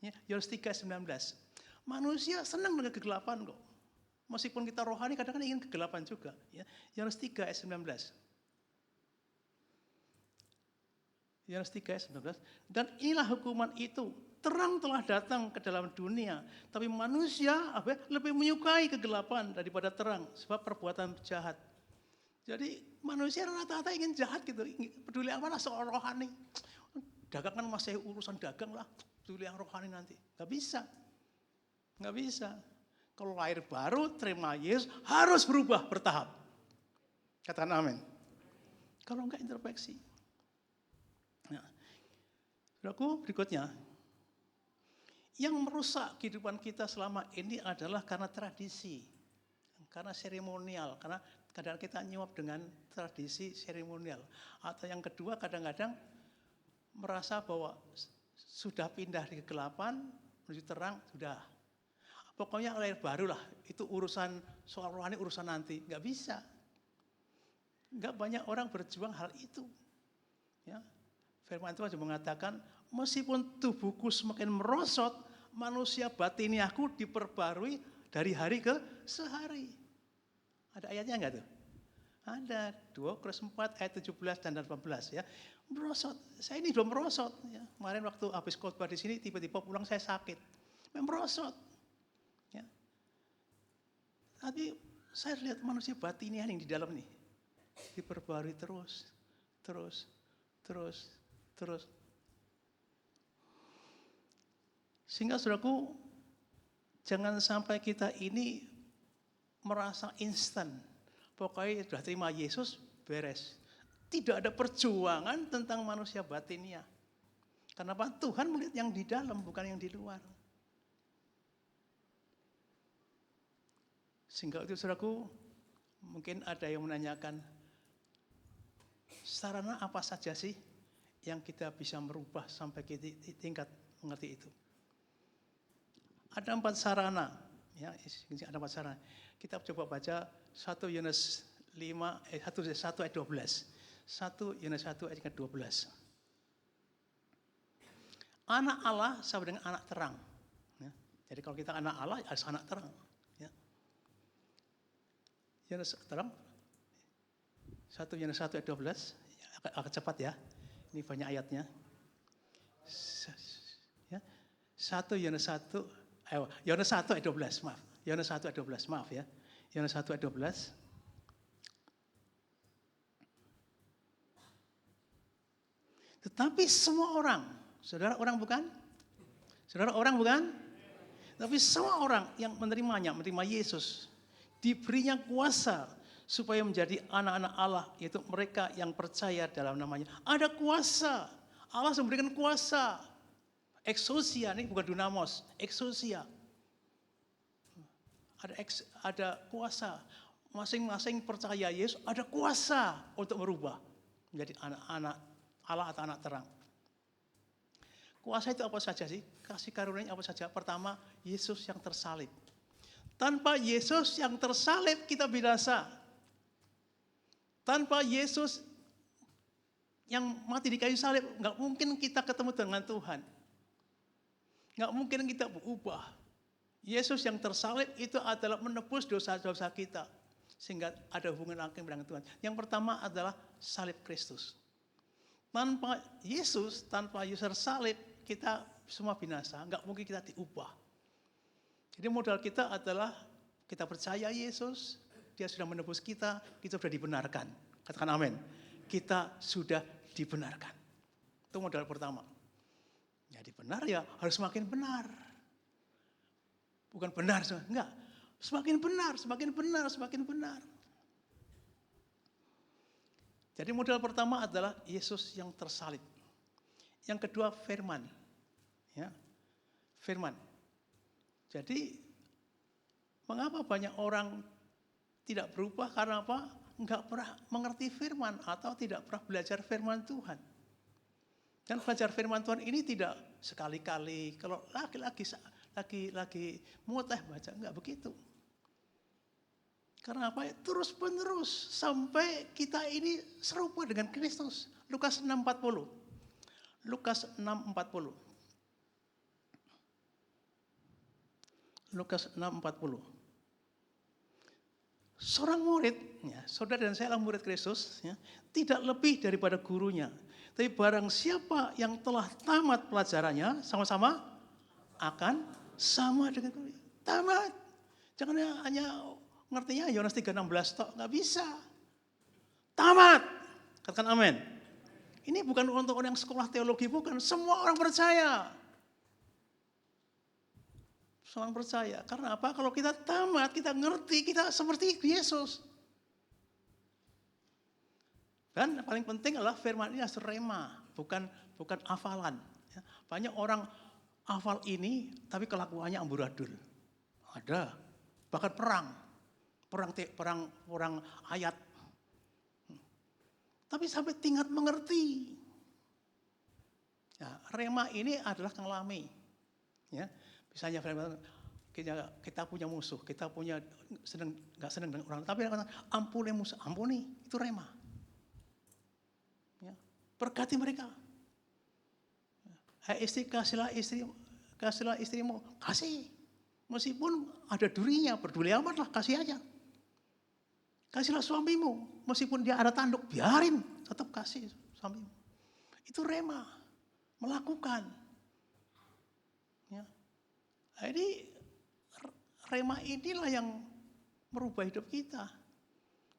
S4: Ya, Yohanes 3:19. Manusia senang dengan kegelapan kok. Meskipun kita rohani kadang-kadang ingin kegelapan juga. Ya. Yohanes 3:19. Yohanes 3:19. Dan inilah hukuman itu. Terang telah datang ke dalam dunia. Tapi manusia lebih menyukai kegelapan daripada terang. Sebab perbuatan jahat. Jadi manusia rata-rata ingin jahat gitu. Peduli apa lah soal rohani. Dagang kan masih urusan dagang lah. Peduli yang rohani nanti. Gak bisa. Gak bisa. Kalau lahir baru, terima Yesus, harus berubah bertahap. Katakan amin. Kalau enggak introspeksi. Nah, saudaraku berikutnya. Yang merusak kehidupan kita selama ini adalah karena tradisi. Karena seremonial. Karena kadang-kadang kita nyuap dengan tradisi seremonial. Atau yang kedua kadang-kadang merasa bahwa sudah pindah dari kegelapan menuju terang, sudah. Pokoknya lahir baru lah, itu urusan soal rohani, urusan nanti. Nggak bisa. Nggak banyak orang berjuang hal itu. Ya. Firman Tuhan juga mengatakan, meskipun tubuhku semakin merosot, manusia batiniaku diperbarui dari hari ke sehari. Ada ayatnya nggak tuh? Ada, 2 Korintus 4 ayat 17 dan 18 ya. Merosot, saya ini belum merosot. Ya. Kemarin waktu habis khotbah di sini, tiba-tiba pulang saya sakit. Merosot. Ya. Tapi saya lihat manusia batiniah yang di dalam nih. Diperbarui terus. Sehingga saudaraku, jangan sampai kita ini merasa instan. Pokoknya sudah terima Yesus, beres. Tidak ada perjuangan tentang manusia batiniah. Kenapa? Tuhan melihat yang di dalam, bukan yang di luar. Sehingga itu saudaraku, mungkin ada yang menanyakan, sarana apa saja sih yang kita bisa merubah sampai ke tingkat mengerti itu? Ada 4 sarana. Ya, ada 4 sarana. Kita coba baca 1 Yohanes 1 ayat 12. 1 Yohanes 1 ayat 12. Anak Allah sama dengan anak terang. Ya. Jadi kalau kita anak Allah, harus anak terang. Ya. Yohanes terang. 1 Yohanes 1 ayat 12. Agak cepat ya. Ini banyak ayatnya. Ya. 1 Yohanes 1. Yohanes 1 ayat 12, maaf. Yohanes 1 ayat 12, maaf ya. Yohanes 1 ayat 12. Tetapi semua orang, saudara orang bukan? Saudara orang bukan? Tapi semua orang yang menerimanya, menerima Yesus, diberinya kuasa supaya menjadi anak-anak Allah, yaitu mereka yang percaya dalam namanya. Ada kuasa, Allah memberikan kuasa. Exousia, ini bukan dunamos, exousia. Ada kuasa, masing-masing percaya Yesus, ada kuasa untuk merubah menjadi anak-anak Allah atau anak terang. Kuasa itu apa saja sih? Kasih karunia apa saja? Pertama, Yesus yang tersalib. Tanpa Yesus yang tersalib kita binasa. Tanpa Yesus yang mati di kayu salib, nggak mungkin kita ketemu dengan Tuhan. Nggak mungkin kita berubah. Yesus yang tersalib itu adalah menebus dosa-dosa kita. Sehingga ada hubungan langsung dengan Tuhan. Yang pertama adalah salib Kristus. Tanpa Yesus tersalib, kita semua binasa. Nggak mungkin kita diubah. Jadi modal kita adalah kita percaya Yesus, Dia sudah menebus kita sudah dibenarkan. Katakan amin. Kita sudah dibenarkan. Itu modal pertama. Jadi benar ya harus semakin benar. Bukan benar, enggak. Semakin benar. Jadi model pertama adalah Yesus yang tersalib. Yang kedua firman. Ya, firman. Jadi mengapa banyak orang tidak berubah? Karena apa? Enggak pernah mengerti firman atau tidak pernah belajar firman Tuhan. Dan belajar firman Tuhan ini tidak sekali-kali, kalau lagi mau baca, enggak begitu. Karena apa? Terus menerus sampai kita ini serupa dengan Kristus. Lukas 6:40. Lukas 6:40. Lukas 6:40. Seorang murid, ya, saudara dan saya adalah murid Kristus, ya, tidak lebih daripada gurunya. Tapi barang siapa yang telah tamat pelajarannya, sama-sama akan sama dengan gurunya. Tamat. Jangan hanya ngertinya Yohanes 3:16 tok, nggak bisa. Tamat. Katakan amin. Ini bukan untuk orang yang sekolah teologi, bukan. Semua orang percaya. Semua orang percaya. Karena apa? Kalau kita tamat, kita ngerti, kita seperti Yesus. Dan paling penting adalah firman ini harus rema, bukan hafalan. Ya, banyak orang hafal ini, tapi kelakuannya amburadul. Ada. Bahkan perang ayat. Tapi sampai tingkat mengerti. Ya, rema ini adalah ngelami. Ya, misalnya kita punya musuh, kita punya nggak senang dengan orang, tapi ampuni musuh, ampuni, itu rema. Ya, berkati mereka. Hai istri, kasihlah istrimu, kasih. Meskipun ada durinya, peduli amatlah, kasih aja. Kasihlah suamimu, meskipun dia ada tanduk, biarin, tetap kasih suamimu. Itu rema, melakukan. Ya. Jadi rema inilah yang merubah hidup kita.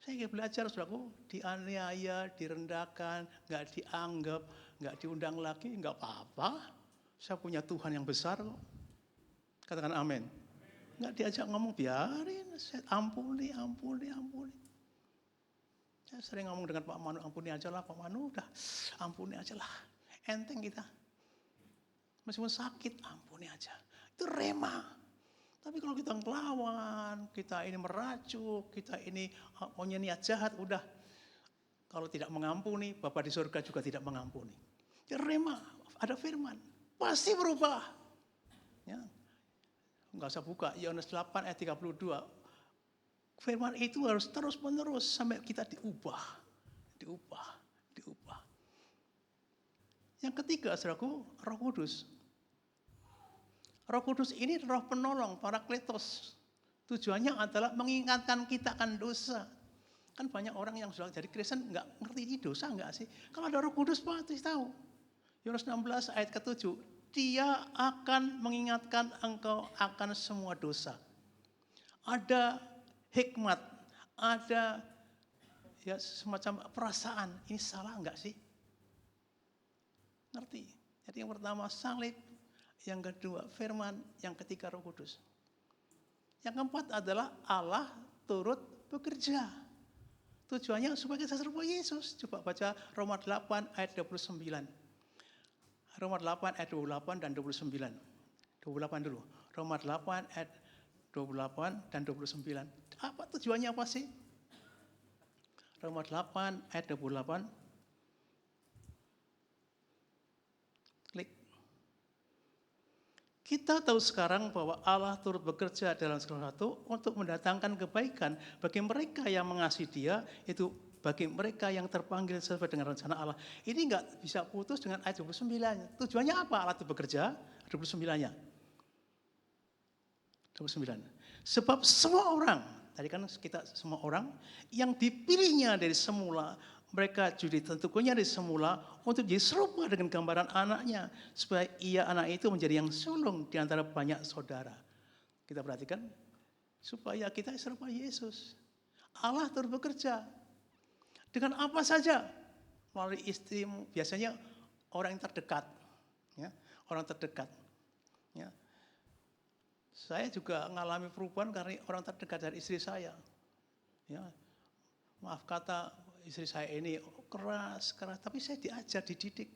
S4: Saya belajar, saudaraku, dianiaya, direndahkan, nggak dianggap, nggak diundang lagi, nggak apa-apa. Saya punya Tuhan yang besar kok. Katakan amin. Nggak diajak ngomong, biarin, saya ampuni. Saya sering ngomong dengan Pak Manu, ampuni aja lah Pak Manu, udah ampuni aja lah. Enteng kita. Meskipun sakit, ampuni aja. Itu rema. Tapi kalau kita ngelawan, kita ini merajuk, kita ini punya niat jahat, udah. Kalau tidak mengampuni, Bapa di surga juga tidak mengampuni. Itu rema, ada firman. Pasti berubah. Ya. Enggak usah buka, Yohanes 8 ayat 32. Firman itu harus terus menerus sampai kita diubah. Yang ketiga, saudaraku, Roh Kudus. Roh Kudus ini roh penolong, Parakletos. Tujuannya adalah mengingatkan kita akan dosa. Kan banyak orang yang sudah jadi Kristen nggak ngerti ini dosa nggak sih? Kalau ada Roh Kudus pasti tahu. Yohanes 16 ayat ke-7. Dia akan mengingatkan engkau akan semua dosa. Ada hikmat, ada ya semacam perasaan. Ini salah enggak sih? Ngerti? Jadi yang pertama salib, yang kedua firman, yang ketiga Roh Kudus. Yang keempat adalah Allah turut bekerja. Tujuannya supaya kita serupa Yesus. Coba baca Roma 8 ayat 29. Roma 8 ayat 28 dan 29. 28 dulu. Roma 8 ayat 28 dan 29. Apa tujuannya apa sih? Roma 8 ayat 28. Klik. Kita tahu sekarang bahwa Allah turut bekerja dalam segala sesuatu untuk mendatangkan kebaikan bagi mereka yang mengasihi Dia, itu bagi mereka yang terpanggil sesuai dengan rencana Allah. Ini enggak bisa putus dengan ayat 29. Tujuannya apa Allah itu bekerja? 29-nya. 29. Sebab semua orang, tadi kan kita semua orang, yang dipilihnya dari semula, mereka juga ditentukannya dari semula untuk jadi serupa dengan gambaran anaknya. Supaya ia anak itu menjadi yang sulung di antara banyak saudara. Kita perhatikan, supaya kita serupa Yesus. Allah turut bekerja. Dengan apa saja? Melalui istrimu, biasanya orang yang terdekat. Ya, orang terdekat. Ya. Saya juga mengalami perubahan karena orang terdekat dari istri saya. Ya. Maaf kata, istri saya ini keras, tapi saya diajar, dididik.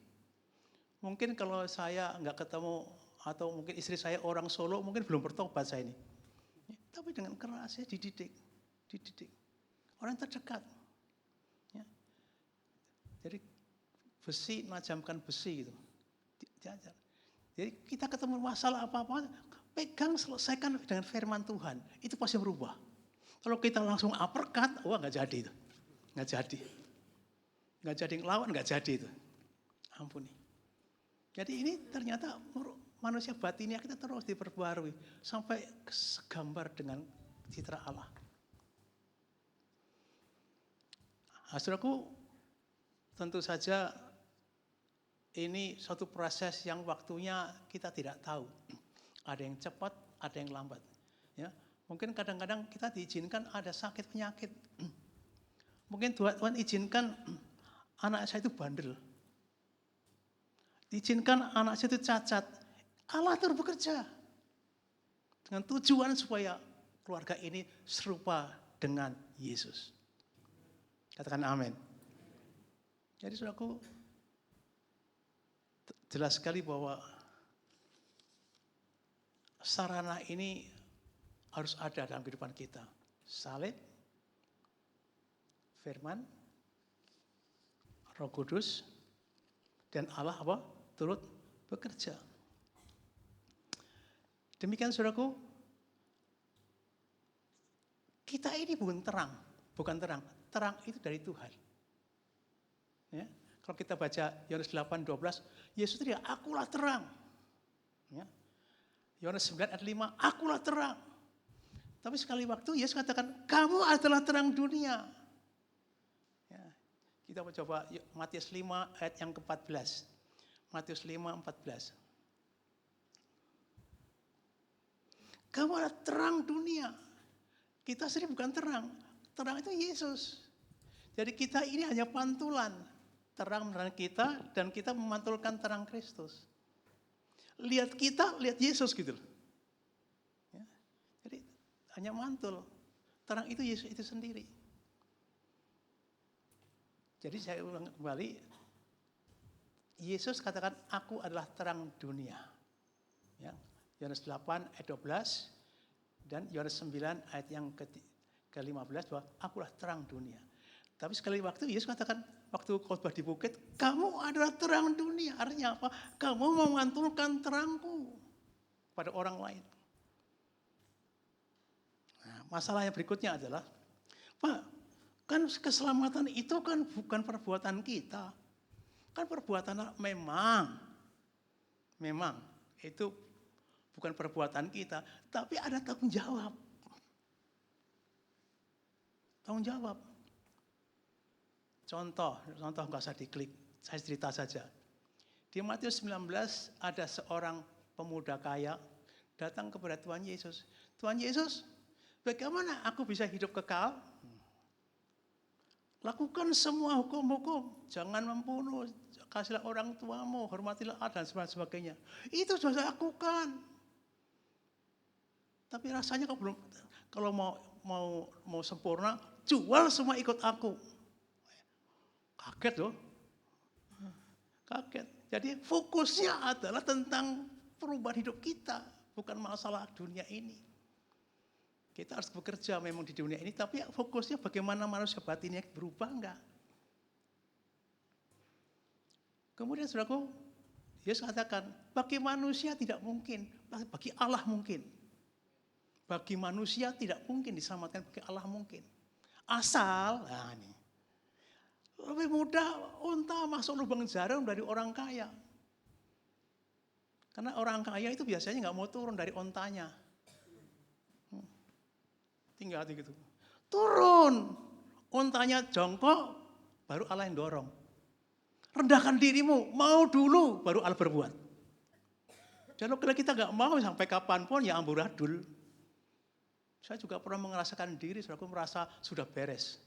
S4: Mungkin kalau saya nggak ketemu atau mungkin istri saya orang Solo, mungkin belum bertobat saya ini. Tapi dengan keras saya dididik. Orang terdekat. Ya. Jadi besi menajamkan besi gitu. Diajar. Jadi kita ketemu masalah apa-apa, pegang selesaikan dengan firman Tuhan. Itu pasti berubah. Kalau kita langsung uppercut, wah nggak jadi itu. Nggak jadi. Nggak jadi ngelawan, nggak jadi itu. Ampuni. Jadi ini ternyata manusia batinnya kita terus diperbarui. Sampai segambar dengan citra Allah. Saudaraku, tentu saja ini suatu proses yang waktunya kita tidak tahu. Ada yang cepat, ada yang lambat. Ya, mungkin kadang-kadang kita diizinkan ada sakit penyakit. Mungkin Tuhan izinkan anak saya itu bandel. Diizinkan anak saya itu cacat. Allah terus bekerja. Dengan tujuan supaya keluarga ini serupa dengan Yesus. Katakan amin. Jadi saudaraku, jelas sekali bahwa sarana ini harus ada dalam kehidupan kita. Salib, firman, Roh Kudus, dan Allah apa? Turut bekerja. Demikian saudaraku, kita ini bukan terang. Terang itu dari Tuhan. Ya, kalau kita baca Yohanes 8:12, Yesus itu dia, akulah terang. Ya. Yohanes 9 ayat 5, akulah terang. Tapi sekali waktu Yesus katakan, kamu adalah terang dunia. Ya. Kita coba Matius 5 ayat yang ke-14. Matius 5:14. Kamu adalah terang dunia. Kita sendiri bukan terang. Terang itu Yesus. Jadi kita ini hanya pantulan. Terang menerangi kita dan kita memantulkan terang Kristus. Lihat kita, lihat Yesus gitu. Ya. Jadi hanya mantul. Terang itu Yesus itu sendiri. Jadi saya ulang kembali. Yesus katakan, aku adalah terang dunia. Ya. Yohanes 8 ayat 12 dan Yohanes 9 ayat yang ke-15 bahwa akulah terang dunia. Tapi sekali waktu Yesus katakan waktu khotbah di bukit, kamu adalah terang dunia. Artinya apa? Kamu memantulkan terangku pada orang lain. Nah, masalah yang berikutnya adalah, Pak, kan keselamatan itu kan bukan perbuatan kita. Kan perbuatan memang itu bukan perbuatan kita, tapi ada tanggung jawab. Tanggung jawab. Contoh nggak usah diklik, saya cerita saja. Di Matius 19 ada seorang pemuda kaya datang kepada Tuhan Yesus. Tuhan Yesus, bagaimana aku bisa hidup kekal? Lakukan semua hukum-hukum, jangan membunuh, kasihlah orang tuamu, hormatilah Allah dan sebagainya. Itu sudah saya lakukan. Tapi rasanya kalau mau sempurna, jual semua ikut aku. Kaget loh. Kaget. Jadi fokusnya adalah tentang perubahan hidup kita, bukan masalah dunia ini. Kita harus bekerja memang di dunia ini, tapi fokusnya bagaimana manusia batinnya berubah enggak. Kemudian saudaraku, Yesus katakan, bagi manusia tidak mungkin, bagi Allah mungkin. Bagi manusia tidak mungkin diselamatkan, bagi Allah mungkin. Asal, nah ini, lebih mudah unta masuk lubang jarum dari orang kaya. Karena orang kaya itu biasanya nggak mau turun dari ontanya. Tinggal gitu. Turun, ontanya jongkok, baru Allah yang dorong. Rendahkan dirimu, mau dulu, baru Allah berbuat. Jadi kalau kita nggak mau sampai kapanpun ya amburadul. Saya juga pernah merasakan diri, aku merasa sudah beres.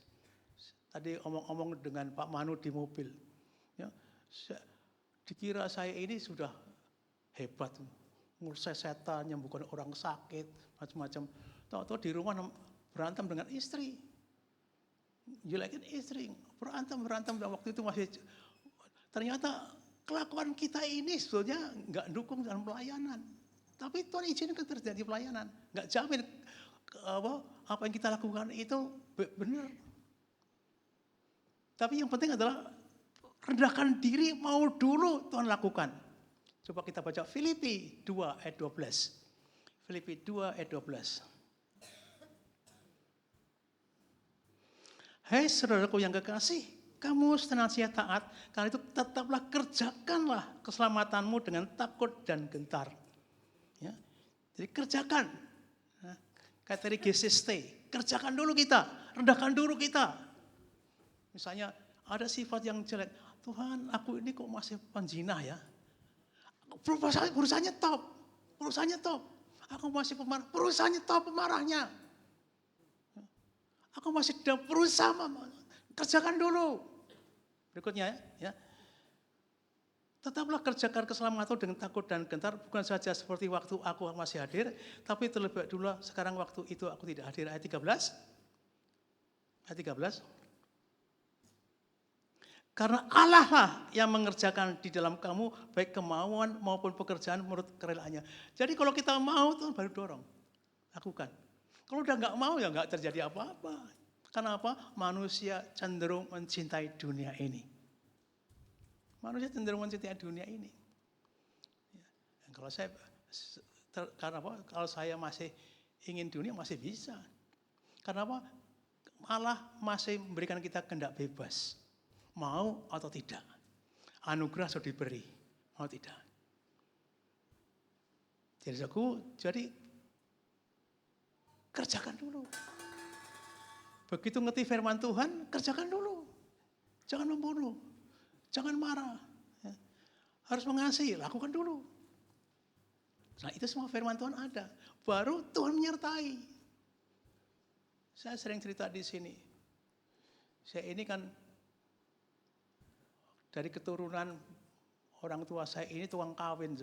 S4: Tadi omong-omong dengan Pak Manu di mobil. Ya, dikira saya ini sudah hebat. Ngurus setan, nyembuhkan orang sakit, macam-macam. Tahu-tahu di rumah berantem dengan istri. Jelekin istri, berantem. Dan waktu itu masih, ternyata kelakuan kita ini sebetulnya nggak dukung dalam pelayanan. Tapi Tuhan izinkan terjadi pelayanan. Nggak jamin apa yang kita lakukan itu benar. Tapi yang penting adalah rendahkan diri, mau dulu Tuhan lakukan. Coba kita baca Filipi 2 ayat 12. Filipi 2 ayat 12. Hai saudaraku yang kekasih, kamu senantiasa taat, karena itu tetaplah kerjakanlah keselamatanmu dengan takut dan gentar. Ya. Jadi kerjakan. Nah, kata dari GCST, kerjakan dulu kita, rendahkan dulu kita. Misalnya ada sifat yang jelek, Tuhan aku ini kok masih penjinah ya. Perusahaannya top. Aku masih pemarah, perusahaannya top pemarahnya. Aku masih berusaha, kerjakan dulu. Berikutnya ya. Tetaplah kerjakan keselamatan dengan takut dan gentar, bukan saja seperti waktu aku masih hadir, tapi terlebih dulu sekarang waktu itu aku tidak hadir. Ayat 13. Ayat 13. Karena Allah lah yang mengerjakan di dalam kamu baik kemauan maupun pekerjaan menurut kerelaannya. Jadi kalau kita mau tuh baru dorong, lakukan. Kalau udah nggak mau ya nggak terjadi apa-apa. Kenapa? Manusia cenderung mencintai dunia ini. Manusia cenderung mencintai dunia ini. Dan kalau saya, karena apa? Kalau saya masih ingin dunia masih bisa. Karena apa? Allah masih memberikan kita kehendak bebas. Mau atau tidak. Anugerah sudah diberi. Mau tidak. Jadi kerjakan dulu. Begitu ngerti firman Tuhan, kerjakan dulu. Jangan membunuh. Jangan marah. Ya. Harus mengasihi, lakukan dulu. Nah itu semua firman Tuhan ada. Baru Tuhan menyertai. Saya sering cerita di sini. Saya ini kan dari keturunan orang tua saya ini tukang kawin.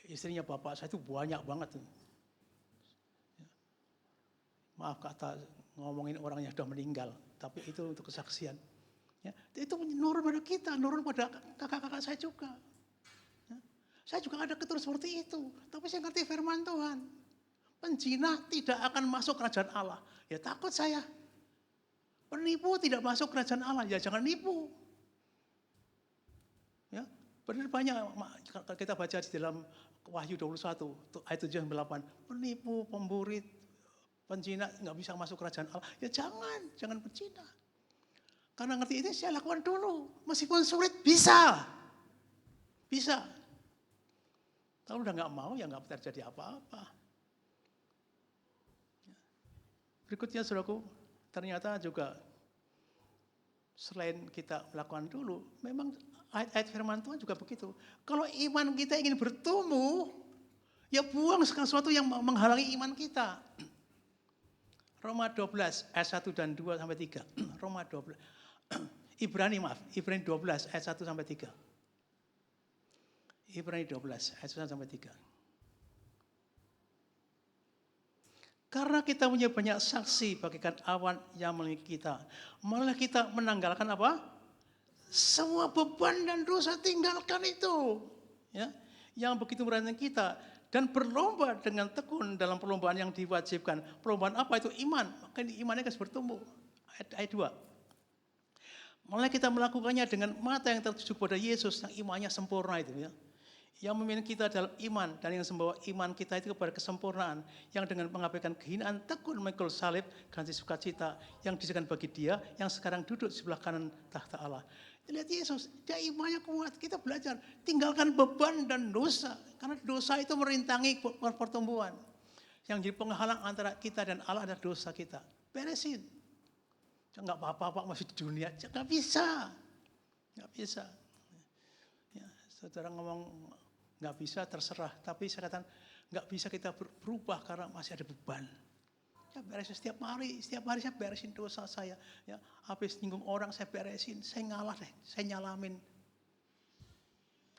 S4: Istrinya bapak saya itu banyak banget. Maaf kata ngomongin orang yang sudah meninggal. Tapi itu untuk kesaksian. Ya, itu nurun pada kita, nurun pada kakak-kakak saya juga. Ya, saya juga ada keturunan seperti itu. Tapi saya ngerti firman Tuhan. Penjinah tidak akan masuk kerajaan Allah. Ya takut saya. Penipu tidak masuk kerajaan Allah, ya jangan nipu. Ya, benar banyak kita baca di dalam Wahyu 21 ayat 7 dan 8. Penipu, pemburi, penjina nggak bisa masuk kerajaan Allah. Ya jangan penjina. Karena ngerti ini saya lakukan dulu. Meskipun sulit bisa. Bisa. Kalau udah nggak mau ya nggak terjadi apa-apa. Berikutnya saudaraku. Ternyata juga selain kita melakukan dulu, memang ayat-ayat firman Tuhan juga begitu. Kalau iman kita ingin bertumbuh, ya buang sesuatu yang menghalangi iman kita. Roma 12 ayat 1 dan 2 sampai 3. Roma 12. Ibrani 12 ayat 1 sampai 3. Ibrani 12 ayat 1 sampai 3. Karena kita punya banyak saksi bagaikan awan yang melihat kita. Malah kita menanggalkan apa? Semua beban dan dosa tinggalkan itu. Ya, yang begitu merendahkan kita. Dan berlomba dengan tekun dalam perlombaan yang diwajibkan. Perlombaan apa itu? Iman. Maka imannya harus bertumbuh. Ayat 2. Malah kita melakukannya dengan mata yang tertuju pada Yesus. Yang imannya sempurna itu ya. Yang memimpin kita dalam iman dan yang membawa iman kita itu kepada kesempurnaan yang dengan mengabaikan kehinaan tekun memikul salib ganti sukacita yang disediakan bagi dia yang sekarang duduk di sebelah kanan tahta Allah. Lihat Yesus, dia imannya kuat. Kita belajar tinggalkan beban dan dosa karena dosa itu merintangi pertumbuhan. Yang jadi penghalang antara kita dan Allah adalah dosa kita. Beresin. Enggak apa-apa masih di dunia, enggak bisa. Enggak bisa. Ya, saudara ngomong nggak bisa terserah, tapi saya katakan nggak bisa kita berubah karena masih ada beban. Ya beresin setiap hari saya beresin dosa saya. Ya, habis nyinggung orang saya beresin, saya ngalah deh, saya nyalamin.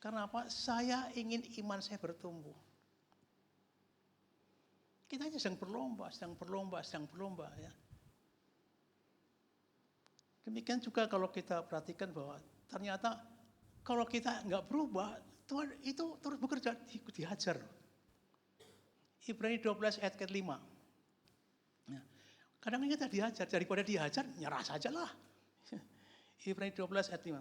S4: Karena apa? Saya ingin iman saya bertumbuh. Kita aja sedang berlomba ya. Demikian juga kalau kita perhatikan bahwa ternyata kalau kita nggak berubah, Tuhan itu terus bekerja, dihajar. Ibrani 12 ayat ke-5. Ya. Kadang kita dihajar, daripada dihajar, nyerah sajalah. Ibrani 12 ayat 5.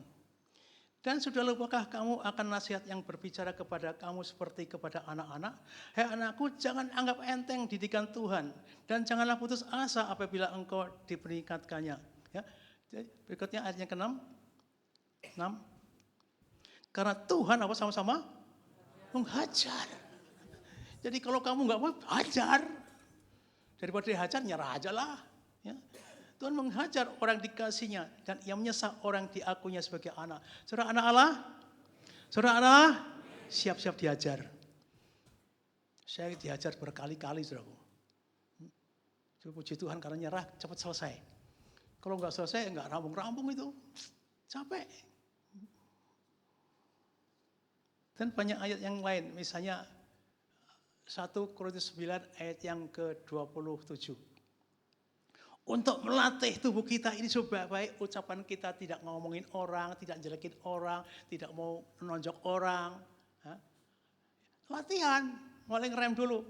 S4: Dan sudah lupakah kamu akan nasihat yang berbicara kepada kamu seperti kepada anak-anak? Hei anakku, jangan anggap enteng didikan Tuhan. Dan janganlah putus asa apabila engkau diperingatkannya. Ya. Berikutnya ayat yang ke-6. 6. Karena Tuhan apa sama-sama? Menghajar. Jadi kalau kamu nggak mau, hajar. Daripada dihajar, nyerah aja lah. Ya. Tuhan menghajar orang dikasihnya dan ia menyesal orang diakuinya sebagai anak. Saudara anak Allah? Saudara Allah? Siap-siap dihajar. Saya dihajar berkali-kali, saudaraku. Puji Tuhan karena nyerah cepat selesai. Kalau nggak selesai, nggak rampung-rampung itu. Capek. Dan banyak ayat yang lain, misalnya 1 Korintus 9 ayat yang ke-27. Untuk melatih tubuh kita ini supaya baik, ucapan kita tidak ngomongin orang, tidak jelekin orang, tidak mau menonjok orang. Latihan, mulai ngerem dulu.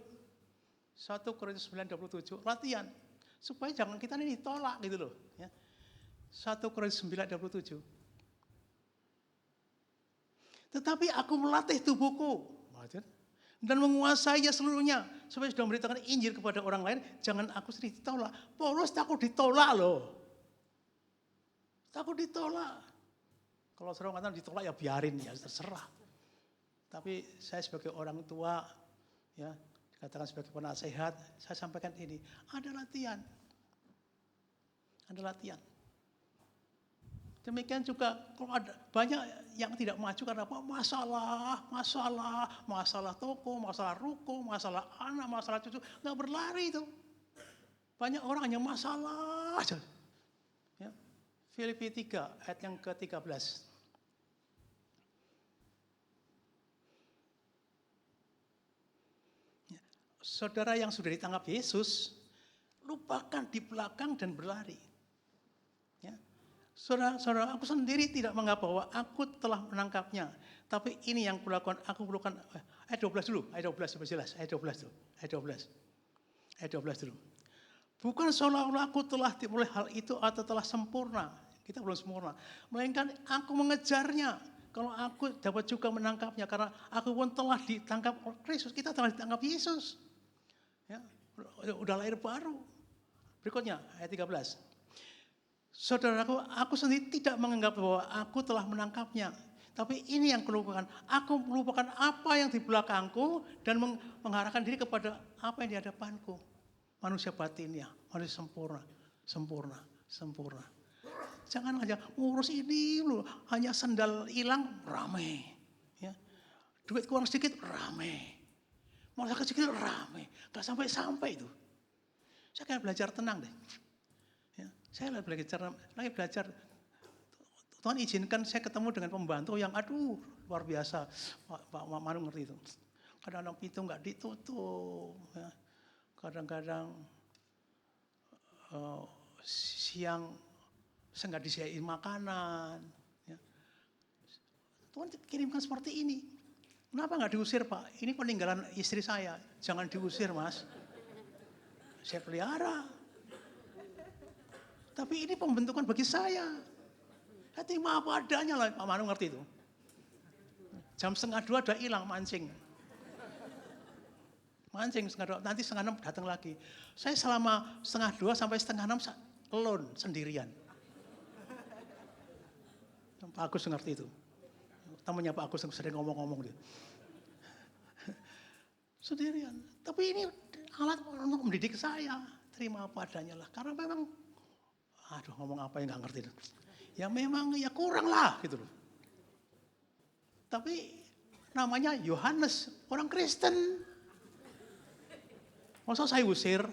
S4: 1 Korintus 9:27, latihan. Supaya jangan kita ini ditolak gitu loh. 1 Korintus 9:27. Tetapi aku melatih tubuhku dan menguasainya seluruhnya. Supaya sudah memberitakan Injil kepada orang lain, jangan aku sendiri ditolak. Paulus takut ditolak loh. Takut ditolak. Kalau saudara katakan ditolak ya biarin, ya terserah. Tapi saya sebagai orang tua, ya dikatakan sebagai penasehat, saya sampaikan ini, ada latihan. Ada latihan. Demikian juga kalau ada banyak yang tidak maju karena apa? Masalah toko, masalah ruko, masalah anak, masalah cucu, nggak berlari itu. Banyak orang hanya masalah aja. Ya. Filipi 3 ayat yang ke-13. Ya. Saudara yang sudah ditangkap Yesus, lupakan di belakang dan berlari. Ya. Saudara, aku sendiri tidak menganggap bahwa aku telah menangkapnya. Tapi ini yang kulakukan, aku melakukan, ayat 12 dulu, ayat 12 supaya jelas, ayat 12 dulu, ayat 12 dulu. Bukan seolah-olah aku telah dimulai hal itu atau telah sempurna, kita belum sempurna. Melainkan aku mengejarnya, kalau aku dapat juga menangkapnya, karena aku pun telah ditangkap oleh Kristus, kita telah ditangkap Yesus. Ya, udah lahir baru. Berikutnya, ayat 13. Saudaraku, aku sendiri tidak menganggap bahwa aku telah menangkapnya. Tapi ini yang kulakukan. Aku melupakan apa yang di belakangku dan mengharapkan diri kepada apa yang di hadapanku. Manusia batinnya, manusia sempurna. Jangan hanya ngurus ini loh, hanya sendal hilang rame. Ya. Duit kurang sedikit rame. Masalah sedikit rame. Gak sampai-sampai itu. Saya kayak belajar tenang deh. Saya lagi belajar, Tuhan izinkan saya ketemu dengan pembantu yang luar biasa, Pak Manu ngerti itu. Kadang-kadang pintu nggak ditutup, ya. Kadang-kadang siang saya nggak disediain makanan. Ya. Tuhan kirimkan seperti ini. Kenapa nggak diusir Pak? Ini peninggalan istri saya, jangan diusir Mas. Saya pelihara. Tapi ini pembentukan bagi saya. Saya terima apa adanya lah, Pak Manu ngerti itu. Jam 1:30 udah hilang mancing. Mancing 1:30, nanti 5:30 datang lagi. Saya selama 1:30 sampai 5:30 alone, sendirian. Pak Agus ngerti itu. Temannya Pak Agus sering ngomong-ngomong dia. Sendirian. Tapi ini alat untuk mendidik saya. Terima apa adanya lah. Karena memang ngomong apa yang gak ngerti. Ya memang ya kurang lah gitu loh. Tapi namanya Yohanes, orang Kristen. Masa saya usir?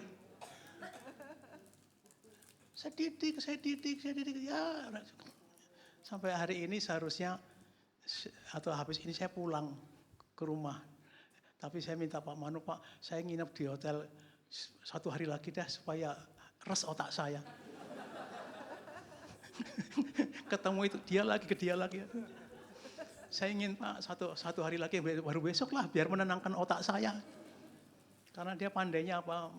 S4: Saya didik. Ya, sampai hari ini seharusnya, atau habis ini saya pulang ke rumah. Tapi saya minta Pak Manu, Pak, saya nginep di hotel 1 hari lagi dah supaya res otak saya. Ketemu itu dia lagi ke dia lagi. Saya ingin Pak satu hari lagi baru besok lah biar menenangkan otak saya. Karena dia pandainya apa?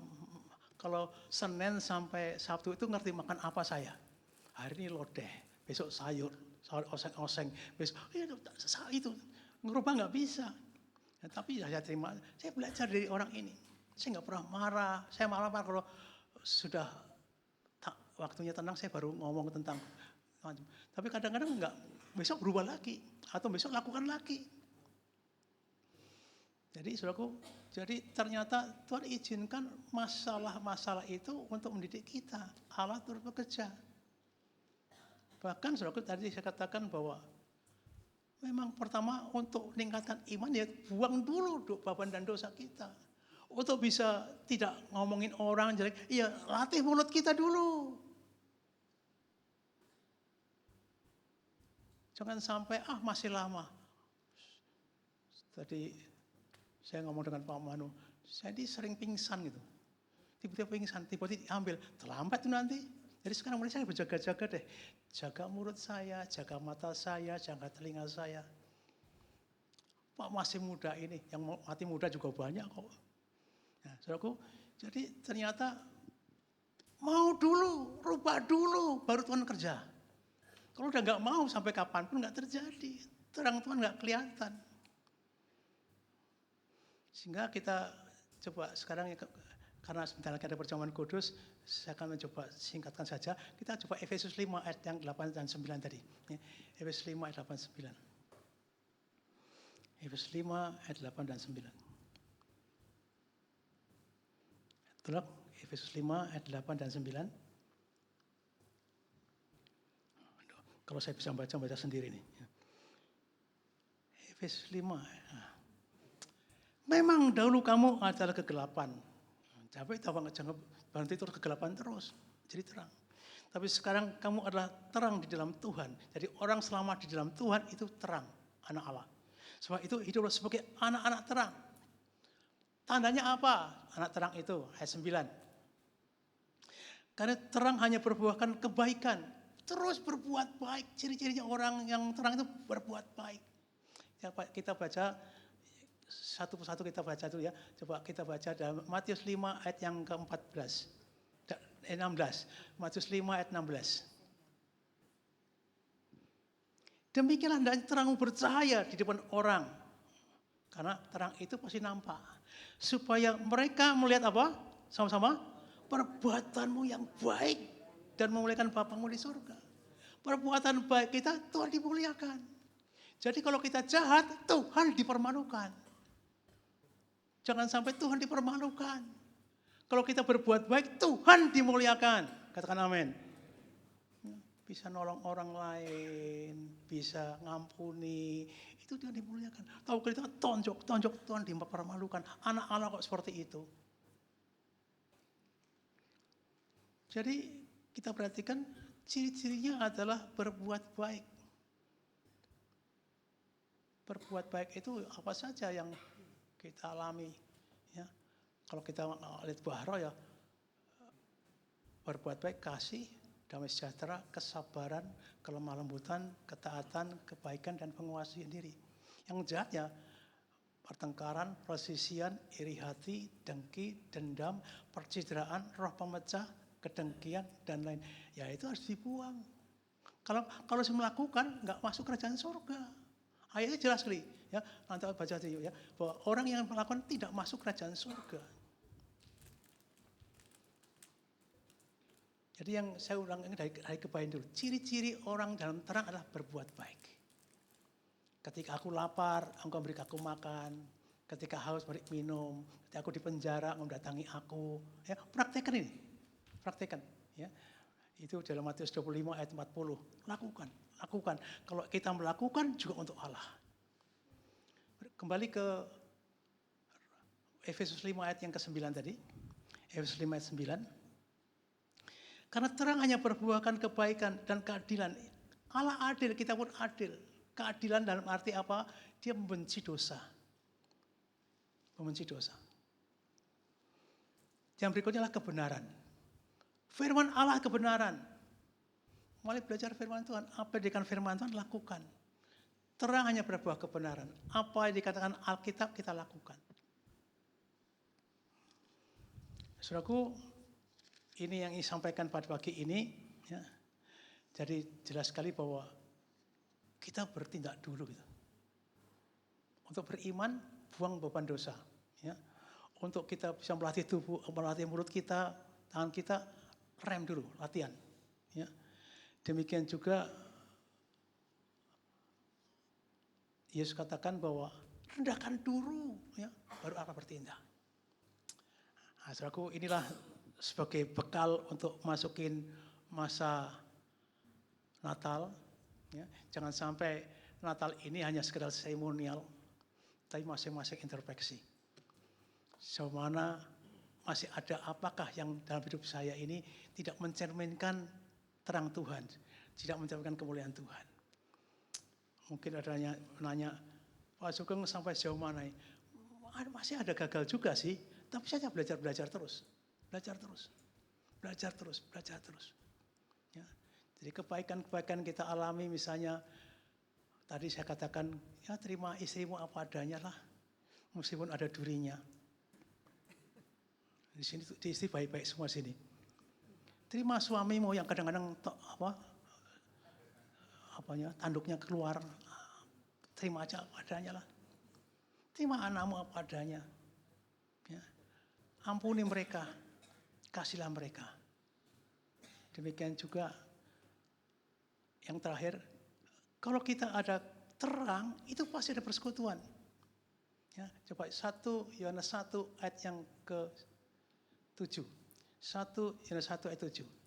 S4: Kalau Senin sampai Sabtu itu ngerti makan apa saya. Hari ini lodeh, besok sayur oseng-oseng, besok itu ngerubah nggak bisa. Ya, tapi saya terima, saya belajar dari orang ini. Saya nggak pernah marah, saya malah kalau sudah waktunya tenang saya baru ngomong tentang. Tapi kadang-kadang enggak, besok berubah lagi atau besok lakukan lagi. Jadi saudaraku, jadi ternyata Tuhan izinkan masalah-masalah itu untuk mendidik kita. Allah turut bekerja. Bahkan saudaraku tadi saya katakan bahwa memang pertama untuk meningkatkan iman ya buang dulu beban dan dosa kita. Untuk bisa tidak ngomongin orang jelek, ya latih mulut kita dulu. Jangan sampai masih lama. Tadi saya ngomong dengan Pak Manu, saya sering pingsan gitu. Tiba-tiba pingsan, tiba-tiba diambil, terlambat tuh nanti. Jadi sekarang mulai saya berjaga-jaga deh. Jaga mulut saya, jaga mata saya, jaga telinga saya. Pak masih muda ini, yang mati muda juga banyak kok. Nah, saudaraku, jadi ternyata mau dulu, rubah dulu, baru Tuhan kerja. Kalau udah nggak mau sampai kapanpun nggak terjadi. Terang Tuhan nggak kelihatan. Sehingga kita coba sekarang karena sebentar lagi ada perjamuan kudus, saya akan mencoba singkatkan saja. Kita coba Efesus 5 ayat yang 8 dan 9 tadi. Efesus 5 ayat 8 dan 9. Efesus 5 ayat 8 dan 9. Tolong, Efesus 5 ayat 8 dan 9. Kalau saya bisa baca sendiri nih. Efesus 5. Memang dahulu kamu adalah kegelapan. Tapi jangan berhenti terus kegelapan terus. Jadi terang. Tapi sekarang kamu adalah terang di dalam Tuhan. Jadi orang selama di dalam Tuhan itu terang. Anak Allah. Sebab itu hiduplah sebagai anak-anak terang. Tandanya apa? Anak terang itu. Ayat 9. Karena terang hanya berbuahkan kebaikan. Terus berbuat baik. Ciri-cirinya orang yang terang itu berbuat baik. Ya, kita baca satu persatu kita baca dulu ya. Coba kita baca dalam Matius 5 ayat yang ke-14. 16. Matius 5 ayat 16. Demikianlah hendaknya terangmu bercahaya di depan orang. Karena terang itu pasti nampak. Supaya mereka melihat apa? Sama-sama. Perbuatanmu yang baik. Dan memuliakan Bapamu di surga. Perbuatan baik kita Tuhan dimuliakan. Jadi kalau kita jahat, Tuhan dipermalukan. Jangan sampai Tuhan dipermalukan. Kalau kita berbuat baik, Tuhan dimuliakan. Katakan amin. Bisa nolong orang lain, bisa ngampuni, itu Tuhan dimuliakan. Tahu kita tonjok Tuhan dipermalukan. Anak Allah kok seperti itu. Jadi kita perhatikan ciri-cirinya adalah berbuat baik. Berbuat baik itu apa saja yang kita alami. Ya. Kalau kita lihat Bahro ya, berbuat baik, kasih, damai sejahtera, kesabaran, kelemah lembutan, ketaatan, kebaikan, dan penguasaan diri. Yang jahat ya, pertengkaran, persisian, iri hati, dengki, dendam, percideraan, roh pemecah, kedengkian, dan lain. Ya itu harus dibuang. Kalau saya melakukan, nggak masuk kerajaan surga. Ayatnya jelas sekali. Ya, nanti baca dulu ya, bahwa orang yang melakukan tidak masuk kerajaan surga. Jadi yang saya ulang ini dari kebaikan dulu. Ciri-ciri orang dalam terang adalah berbuat baik. Ketika aku lapar, engkau beri aku makan. Ketika haus, beri minum. Ketika aku di penjara, mendatangi aku. Ya, praktekkan ini. Praktekkan. Ya. Itu dalam Matius 25 ayat 40. Lakukan. Kalau kita melakukan juga untuk Allah. Kembali ke Efesus 5 ayat yang ke-9 tadi. Efesus 5 ayat 9. Karena terang hanya berbuahkan kebaikan dan keadilan. Allah adil, kita pun adil. Keadilan dalam arti apa? Dia membenci dosa. Membenci dosa. Yang berikutnya adalah kebenaran. Firman Allah kebenaran. Mulai belajar firman Tuhan. Apa yang dikatakan firman Tuhan, lakukan. Terang hanya berbuah kebenaran. Apa yang dikatakan Alkitab, kita lakukan. Saudaraku, ini yang disampaikan pada pagi ini. Ya. Jadi jelas sekali bahwa kita bertindak dulu. Gitu. Untuk beriman, buang beban dosa. Ya. Untuk kita bisa melatih tubuh, melatih mulut kita, tangan kita, rem dulu, latihan. Ya. Demikian juga Yesus katakan bahwa rendahkan dulu, ya, baru akan bertindak. Nah, saudaraku, inilah sebagai bekal untuk masukin masa Natal. Ya. Jangan sampai Natal ini hanya sekedar seremonial, tapi masing-masing introspeksi. Semana masih ada apakah yang dalam hidup saya ini tidak mencerminkan terang Tuhan, tidak mencerminkan kemuliaan Tuhan. Mungkin ada yang nanya, Pak Sugeng sampai sejauh mana? Masih ada gagal juga sih, tapi saya belajar terus. Belajar terus. Ya. Jadi kebaikan-kebaikan kita alami misalnya, tadi saya katakan, ya terima istrimu apa adanya lah, meskipun ada durinya. Di sini di istri baik-baik semua sini. Terima suamimu yang kadang-kadang tanduknya keluar, terima aja apa adanya lah. Terima anakmu apa adanya. Ya. Ampuni mereka, kasihlah mereka. Demikian juga yang terakhir, kalau kita ada terang, itu pasti ada persekutuan. Ya, coba 1 Yohanes 1 ayat yang ke-7. 1 Yohanes 1 ayat 7.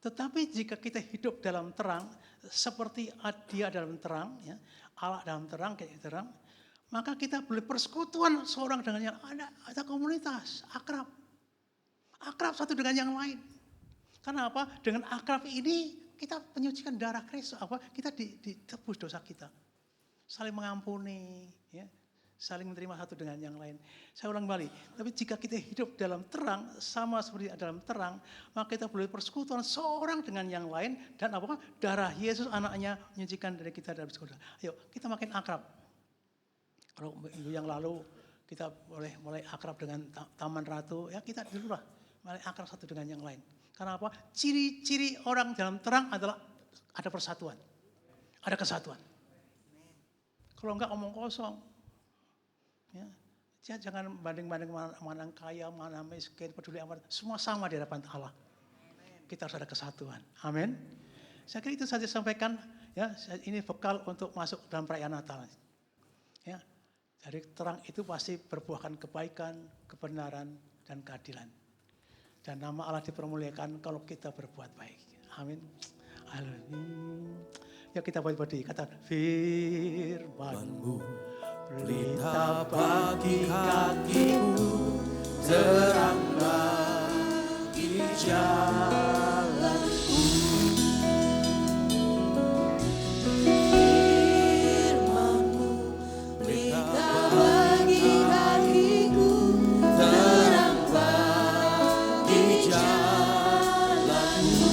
S4: Tetapi jika kita hidup dalam terang, seperti Dia dalam terang, ya, Allah dalam terang, kayak terang, maka kita boleh persekutuan seorang dengan yang ada komunitas, akrab. Akrab satu dengan yang lain. Karena apa? Dengan akrab ini kita menyucikan darah Kristus. Kita ditebus dosa kita. Saling mengampuni, ya. Saling menerima satu dengan yang lain. Saya ulang kembali, tapi jika kita hidup dalam terang, sama seperti dalam terang, maka kita boleh persekutuan seorang dengan yang lain, dan darah Yesus anaknya menyucikan dari kita dalam persekutuan. Ayo, kita makin akrab. Kalau minggu yang lalu kita boleh mulai akrab dengan Taman Ratu, ya kita dulu lah, mulai akrab satu dengan yang lain. Karena apa? Ciri-ciri orang dalam terang adalah ada persatuan, ada kesatuan. Kalau enggak omong kosong. Ya, jangan banding-banding mana kaya, mana miskin, peduli amat. Semua sama di hadapan Allah. Kita harus ada kesatuan. Amin. Saya kira itu saja sampaikan. Ya, ini bekal untuk masuk dalam perayaan Natal. Ya, jadi terang itu pasti berbuahkan kebaikan, kebenaran, dan keadilan. Dan nama Allah dipermuliakan kalau kita berbuat baik. Amin. Haleluya. Ya kita berdiri kata firman-Mu.
S1: Pelita bagi kakiku, terang bagi jalanku.
S3: Firman-Mu, pelita bagi kakiku, terang bagi jalanku.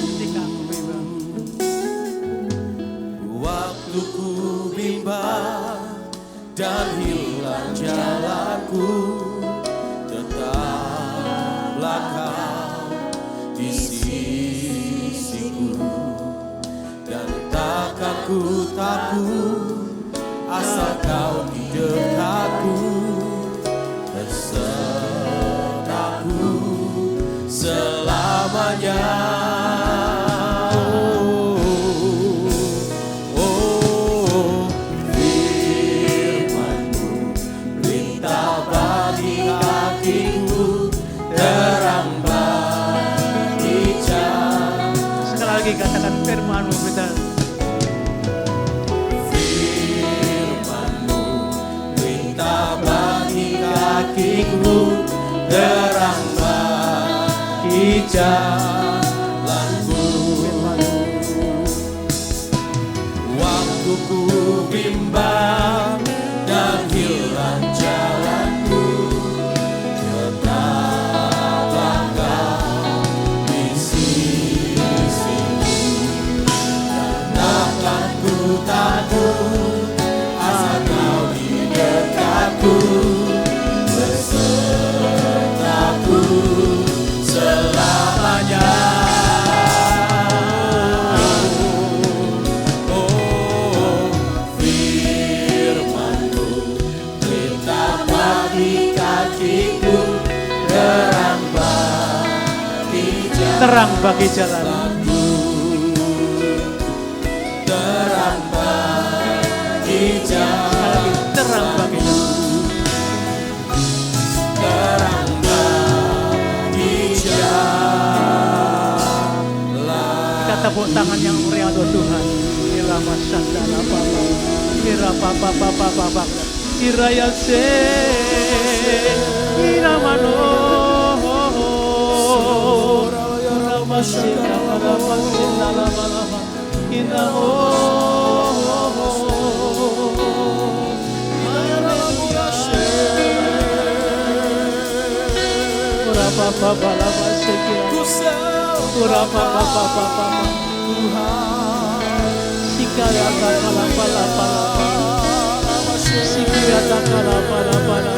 S1: Waktuku bimbang dan hilang jalanku, tetaplah Kau di sisiku, dan takkan ku takut asal Kau di dekatku, besertaku selamanya.
S4: Katakan firman-Mu kita.
S1: Firman-Mu, perintah bagi kakiku, terang bagi jalanku. Waktuku bimbang dan hilang jalanku, tetaplah Kau di sisiku,
S4: terang bagi jalanku.
S1: Terang bagi jalan,
S4: Terang bagi jalanku.
S1: terang bagi jalan.
S4: Kita tepuk tangan yang meriah untuk Tuhan. Irama sandala papa, irapa papa papa, iraya se, irama no, irama sandala papa, sandala papa, irama. Urapa papa lapa sekira, urapa papa papa. Sikaya takala pala pala, sikaya takala pala pala,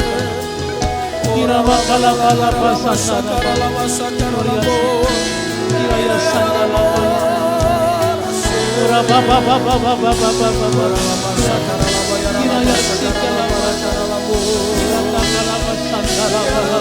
S4: kirama kala pala pasana pala, kiraya sandala pala, ura baba baba baba baba baba, kiraya sikala pala, kiraya takala pasandala pala,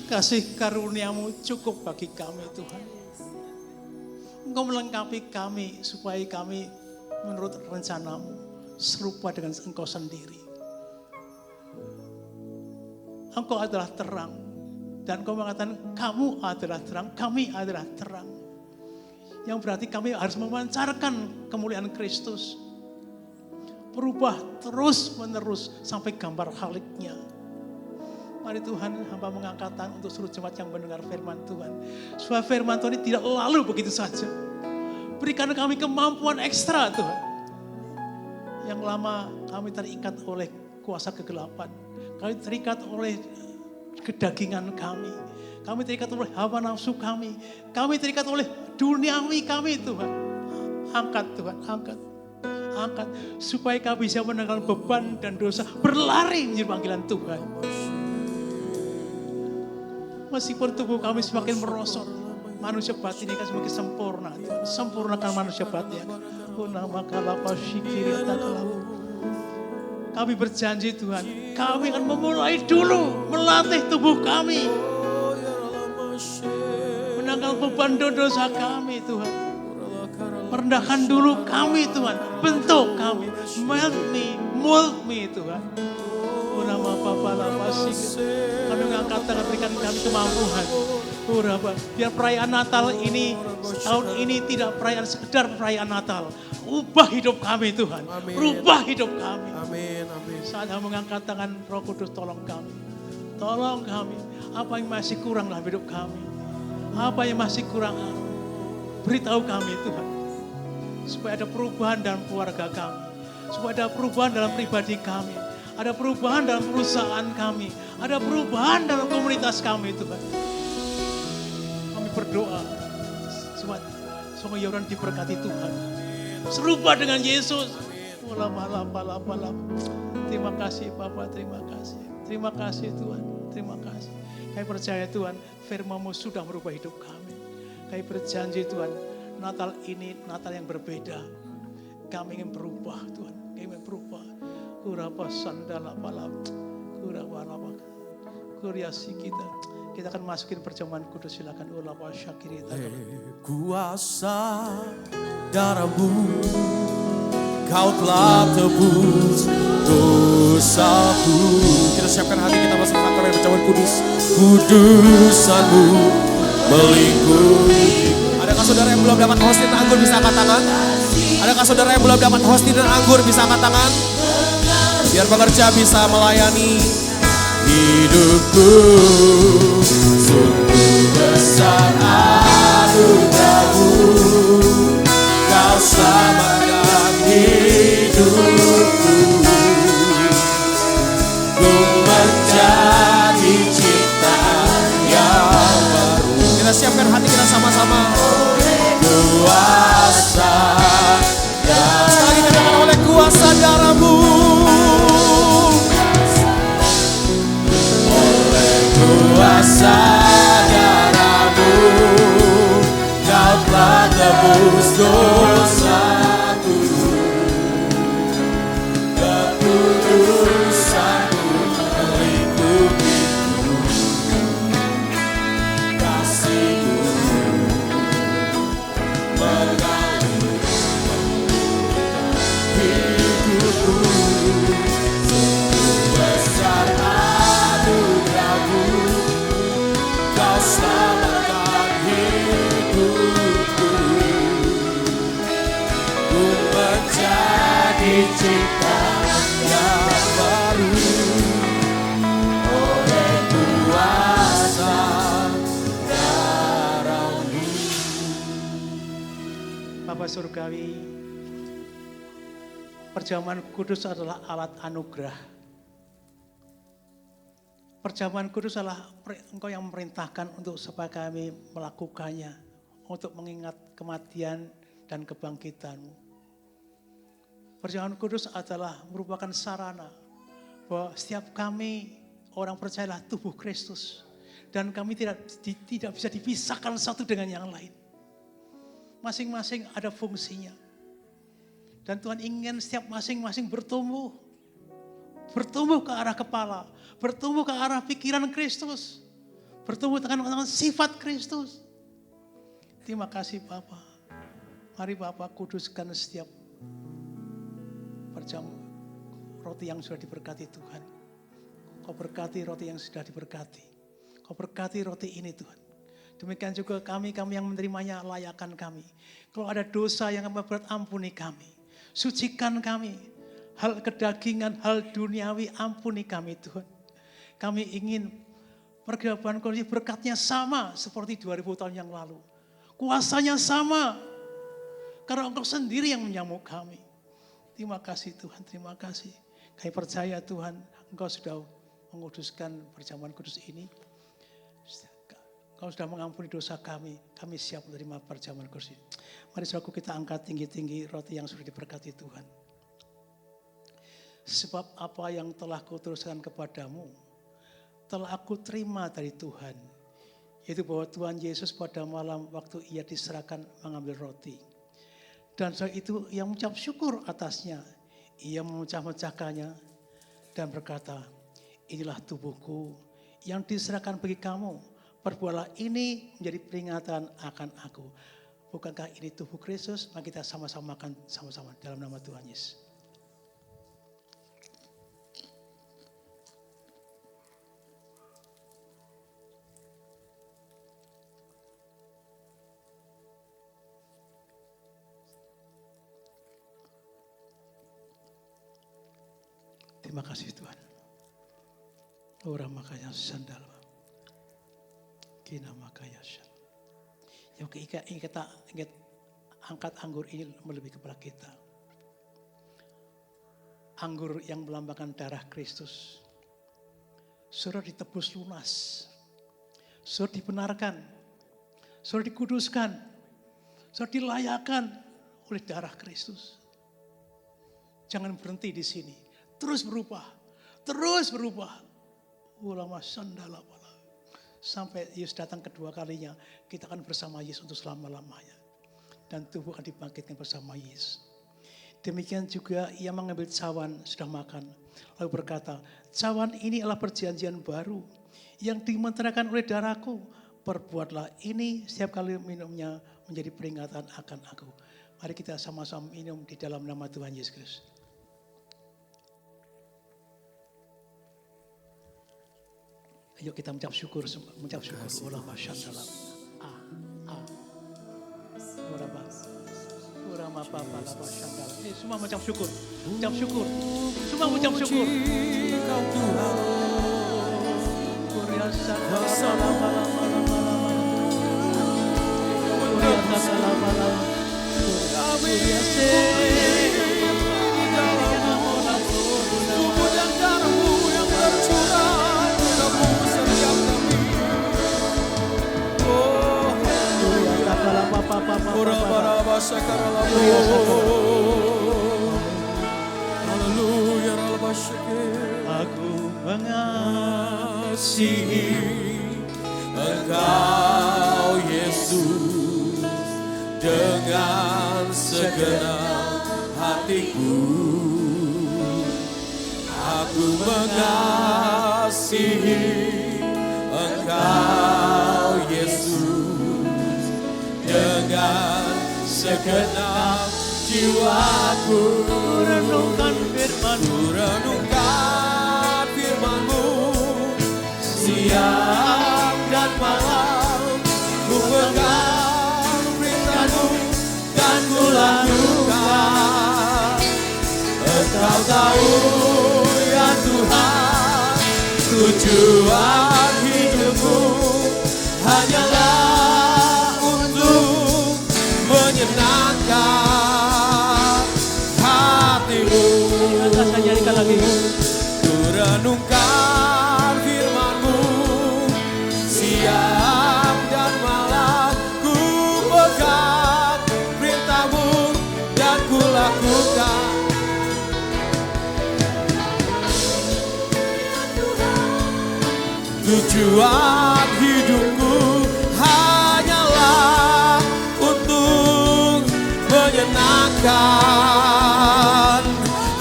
S4: kasih karuniamu cukup bagi kami Tuhan. Engkau melengkapi kami supaya kami menurut rencanamu serupa dengan Engkau sendiri. Engkau adalah terang dan Engkau mengatakan kamu adalah terang, kami adalah terang. Yang berarti kami harus memancarkan kemuliaan Kristus. Berubah terus menerus sampai gambar haliknya. Mari Tuhan, hamba mengangkat tangan untuk seluruh jemaat yang mendengar firman Tuhan. Supaya firman Tuhan ini tidak lalu begitu saja. Berikan kami kemampuan ekstra Tuhan. Yang lama kami terikat oleh kuasa kegelapan. Kami terikat oleh kedagingan kami. Kami terikat oleh hawa nafsu kami. Kami terikat oleh duniawi kami Tuhan. Angkat Tuhan, angkat. Angkat. Supaya kami bisa menanggalkan beban dan dosa. Berlari menjadi panggilan Tuhan. Meskipun tubuh kami semakin merosot, manusia batin ini semakin sempurna. Tuhan. Sempurnakan manusia batin. Kami berjanji Tuhan, kami akan memulai dulu melatih tubuh kami. Menanggal beban dosa kami Tuhan. Merendahkan dulu kami Tuhan. Bentuk kami. Mold me Tuhan. Nama Bapa lama kami mengangkat tangan berikan kami kemampuan. Biar perayaan Natal ini tahun ini tidak perayaan sekedar perayaan Natal. Ubah hidup kami Tuhan.
S1: Amin.
S4: Rubah hidup kami.
S1: Amin, amin.
S4: Saat kami mengangkat tangan Roh Kudus tolong kami. Tolong kami. Apa yang masih kurang dalam hidup kami. Apa yang masih kurang. Beritahu kami Tuhan. Supaya ada perubahan dalam keluarga kami. Supaya ada perubahan dalam pribadi kami. Ada perubahan dalam perusahaan kami. Ada perubahan dalam komunitas kami Tuhan. Kami berdoa. Semua Yoran diberkati Tuhan. Serupa dengan Yesus. Terima kasih Bapak, terima kasih. Terima kasih Tuhan, terima kasih. Kami percaya Tuhan, firman-Mu sudah merubah hidup kami. Kami berjanji Tuhan, Natal ini Natal yang berbeda. Kami ingin berubah Tuhan, kami ingin berubah. Kurapa sandala palap, kurapa lapa, kuriasi kita. Kita akan masukin perjamuan kudus, silakan ulama syakiri.
S1: Kuasa darah-Mu, Kau telah tebus dosaku. Kita siapkan hati kita masuk kantor perjamuan kudus. Kudusan-Mu melingkupi. Adakah saudara yang belum dapat hostin anggur bisa angkat tangan? Adakah saudara yang belum dapat hostin dan anggur bisa angkat tangan? Biar pengerja bisa melayani hidupku. Sungguh besar anugerah-Mu, Kau selamatkan hidupku.
S3: Kuasa darah-Mu, Kau telah tebus dosaku. Kekudusan-Mu melingkupiku, kasih-Mu mengalir hidupku. Besar anugerah-Mu, Kau selamatkan hidupku. Ku menjadi ciptaan yang baru oleh kuasa darah-Mu.
S4: Bapa Surgawi, perjamuan kudus adalah alat anugerah. Perjamuan kudus adalah Engkau yang memerintahkan untuk supaya kami melakukannya, untuk mengingat kematian dan kebangkitan-Mu. Perjamuan kudus adalah merupakan sarana bahwa setiap kami orang percayalah tubuh Kristus, dan kami tidak bisa dipisahkan satu dengan yang lain. Masing-masing ada fungsinya. Dan Tuhan ingin setiap masing-masing bertumbuh ke arah kepala, bertumbuh ke arah pikiran Kristus, bertumbuh dengan sifat Kristus. Terima kasih Bapa. Mari Bapa kuduskan setiap perjamuan roti yang sudah diberkati Tuhan. Kau berkati roti yang sudah diberkati. Kau berkati roti ini Tuhan. Demikian juga kami yang menerimanya, layakan kami. Kalau ada dosa yang kami buat, ampuni kami. Sucikan kami. Hal kedagingan, hal duniawi, ampuni kami Tuhan. Kami ingin pergabungan kondisi berkatnya sama seperti 2000 tahun yang lalu. Kuasanya sama. Karena Engkau sendiri yang menyamuk kami. Terima kasih Tuhan, terima kasih. Kami percaya Tuhan, Engkau sudah menguduskan perjamuan kudus ini. Kau sudah mengampuni dosa kami siap menerima perjamuan kudus ini. Mari saudaraku kita angkat tinggi-tinggi roti yang sudah diberkati Tuhan. Sebab apa yang telah kuteruskan kepadamu, telah aku terima dari Tuhan. Yaitu bahwa Tuhan Yesus pada malam waktu ia diserahkan mengambil roti. Dan setelah itu ia mengucap syukur atasnya. Ia memecah-mecahkannya dan berkata, inilah tubuhku yang diserahkan bagi kamu. Perbuatlah ini menjadi peringatan akan aku. Bukankah ini tubuh Kristus? Mari kita sama-sama makan sama-sama dalam nama Tuhan Yesus. Terima kasih Tuhan. Orang makanya sandal. Kina makanya sandal. Yang kita ingat angkat anggur ini melebihi kepala kita. Anggur yang melambangkan darah Kristus. Sudah ditebus lunas. Sudah dibenarkan. Sudah dikuduskan. Sudah dilayakan oleh darah Kristus. Jangan berhenti di sini. Terus berubah. Terus berubah. Ulama sandala. Sampai Yesus datang kedua kalinya, kita akan bersama Yesus untuk selama-lamanya. Dan tubuh akan dibangkitkan bersama Yesus. Demikian juga ia mengambil cawan, sudah makan. Lalu berkata, cawan ini adalah perjanjian baru yang dimenteraikan oleh darahku. Perbuatlah ini setiap kali minumnya menjadi peringatan akan aku. Mari kita sama-sama minum di dalam nama Tuhan Yesus Kristus. Ayo kita mengucap syukur. Allah masyaallah. Semua mengucap syukur. Ucap syukur. Semua mengucap syukur. Kau Tuhan.
S3: Aku mengasihi Engkau Yesus dengan segenap hatiku. Aku mengasihi Engkau Yesus dengan segenap jiwaku.
S4: Renungkan firman-Mu,
S3: Renungkan firman-Mu siang dan malam. Ku pegang perintah-Mu dan ku lakukan. Engkau tahu ya Tuhan, tujuan hidupku hanyalah untuk menyenangkan hati-Mu.
S4: Saya nyanyikan lagi.
S3: Ku renungkan firman-Mu siang dan malam. Ku pegang perintah-Mu dan ku lakukan. Tujuan hidupku hanyalah untuk menyenangkan,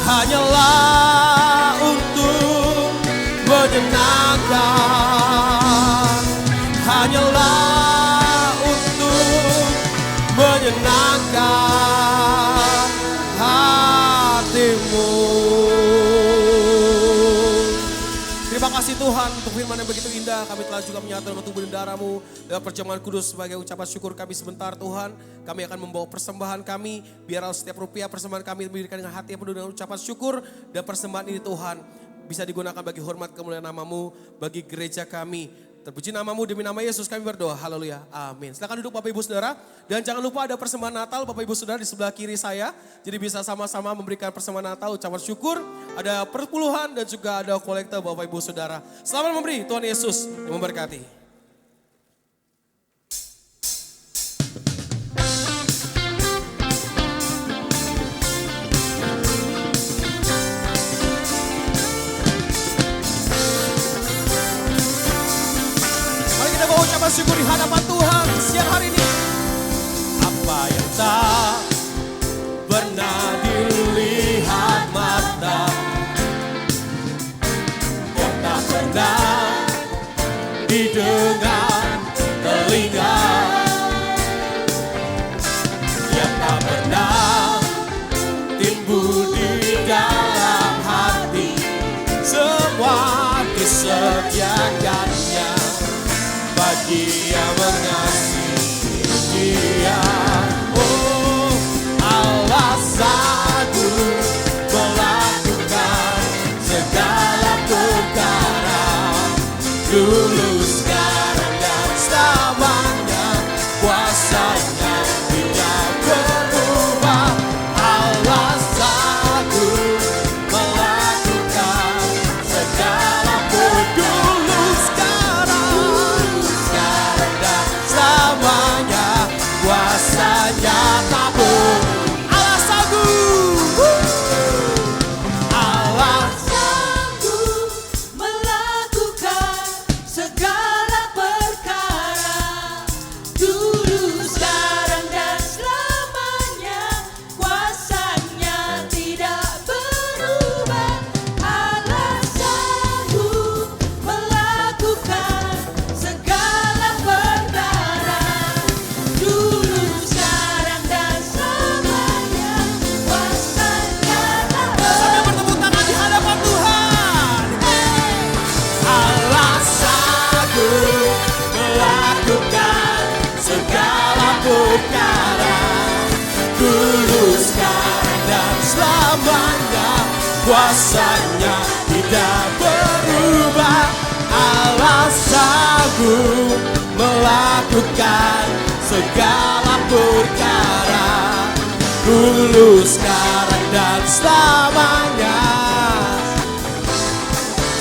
S3: hanyalah untuk menyenangkan, hanyalah untuk menyenangkan hati-Mu. Terima kasih Tuhan untuk firman yang begitu indah. Kami telah juga menyatu dengan tubuh dan darah-Mu dalam perjamuan kudus. Sebagai ucapan syukur kami sebentar Tuhan, kami akan membawa persembahan kami. Biarlah setiap rupiah persembahan kami diberikan dengan hati yang penuh dengan ucapan syukur. Dan persembahan ini Tuhan bisa digunakan bagi hormat kemuliaan nama-Mu, bagi gereja kami. Terpuji nama-Mu, demi nama Yesus kami berdoa. Haleluya. Amin. Silakan duduk Bapak Ibu Saudara. Dan jangan lupa ada persembahan Natal Bapak Ibu Saudara di sebelah kiri saya. Jadi bisa sama-sama memberikan persembahan Natal, ucapan syukur. Ada perpuluhan dan juga ada kolektor Bapak Ibu Saudara. Selamat memberi, Tuhan Yesus yang memberkati. Ucapan syukur di hadapan Tuhan siang hari ini. Apa yang tak pernah dilihat mata, yang tak pernah didengar telinga, yang tak pernah timbul di dalam hati, semua disediakannya bagi yang mengasihi Dia. Oh, Allah sanggup melakukan segala perkara, dulu, sekarang, dan selamanya. Kuasanya tidak berubah. Allah sanggup melakukan segala dulu, sekarang dan selamanya. Kuasanya tak berubah. Allah sanggup. Allah
S5: sanggup melakukan segala perkara, dulu, sekarang, dan selamanya. Kuasanya tidak berubah. Allah sanggup melakukan segala perkara, dulu, sekarang, dan selamanya. Kuasanya tak
S3: Sambil bertepuk tangan di hadapan Tuhan. Allah sanggup melakukan segala perkara, dulu, sekarang, dan selamanya. Kuasanya tidak berubah. Allah sanggup melakukan segala perkara, dulu, sekarang, dan selamanya.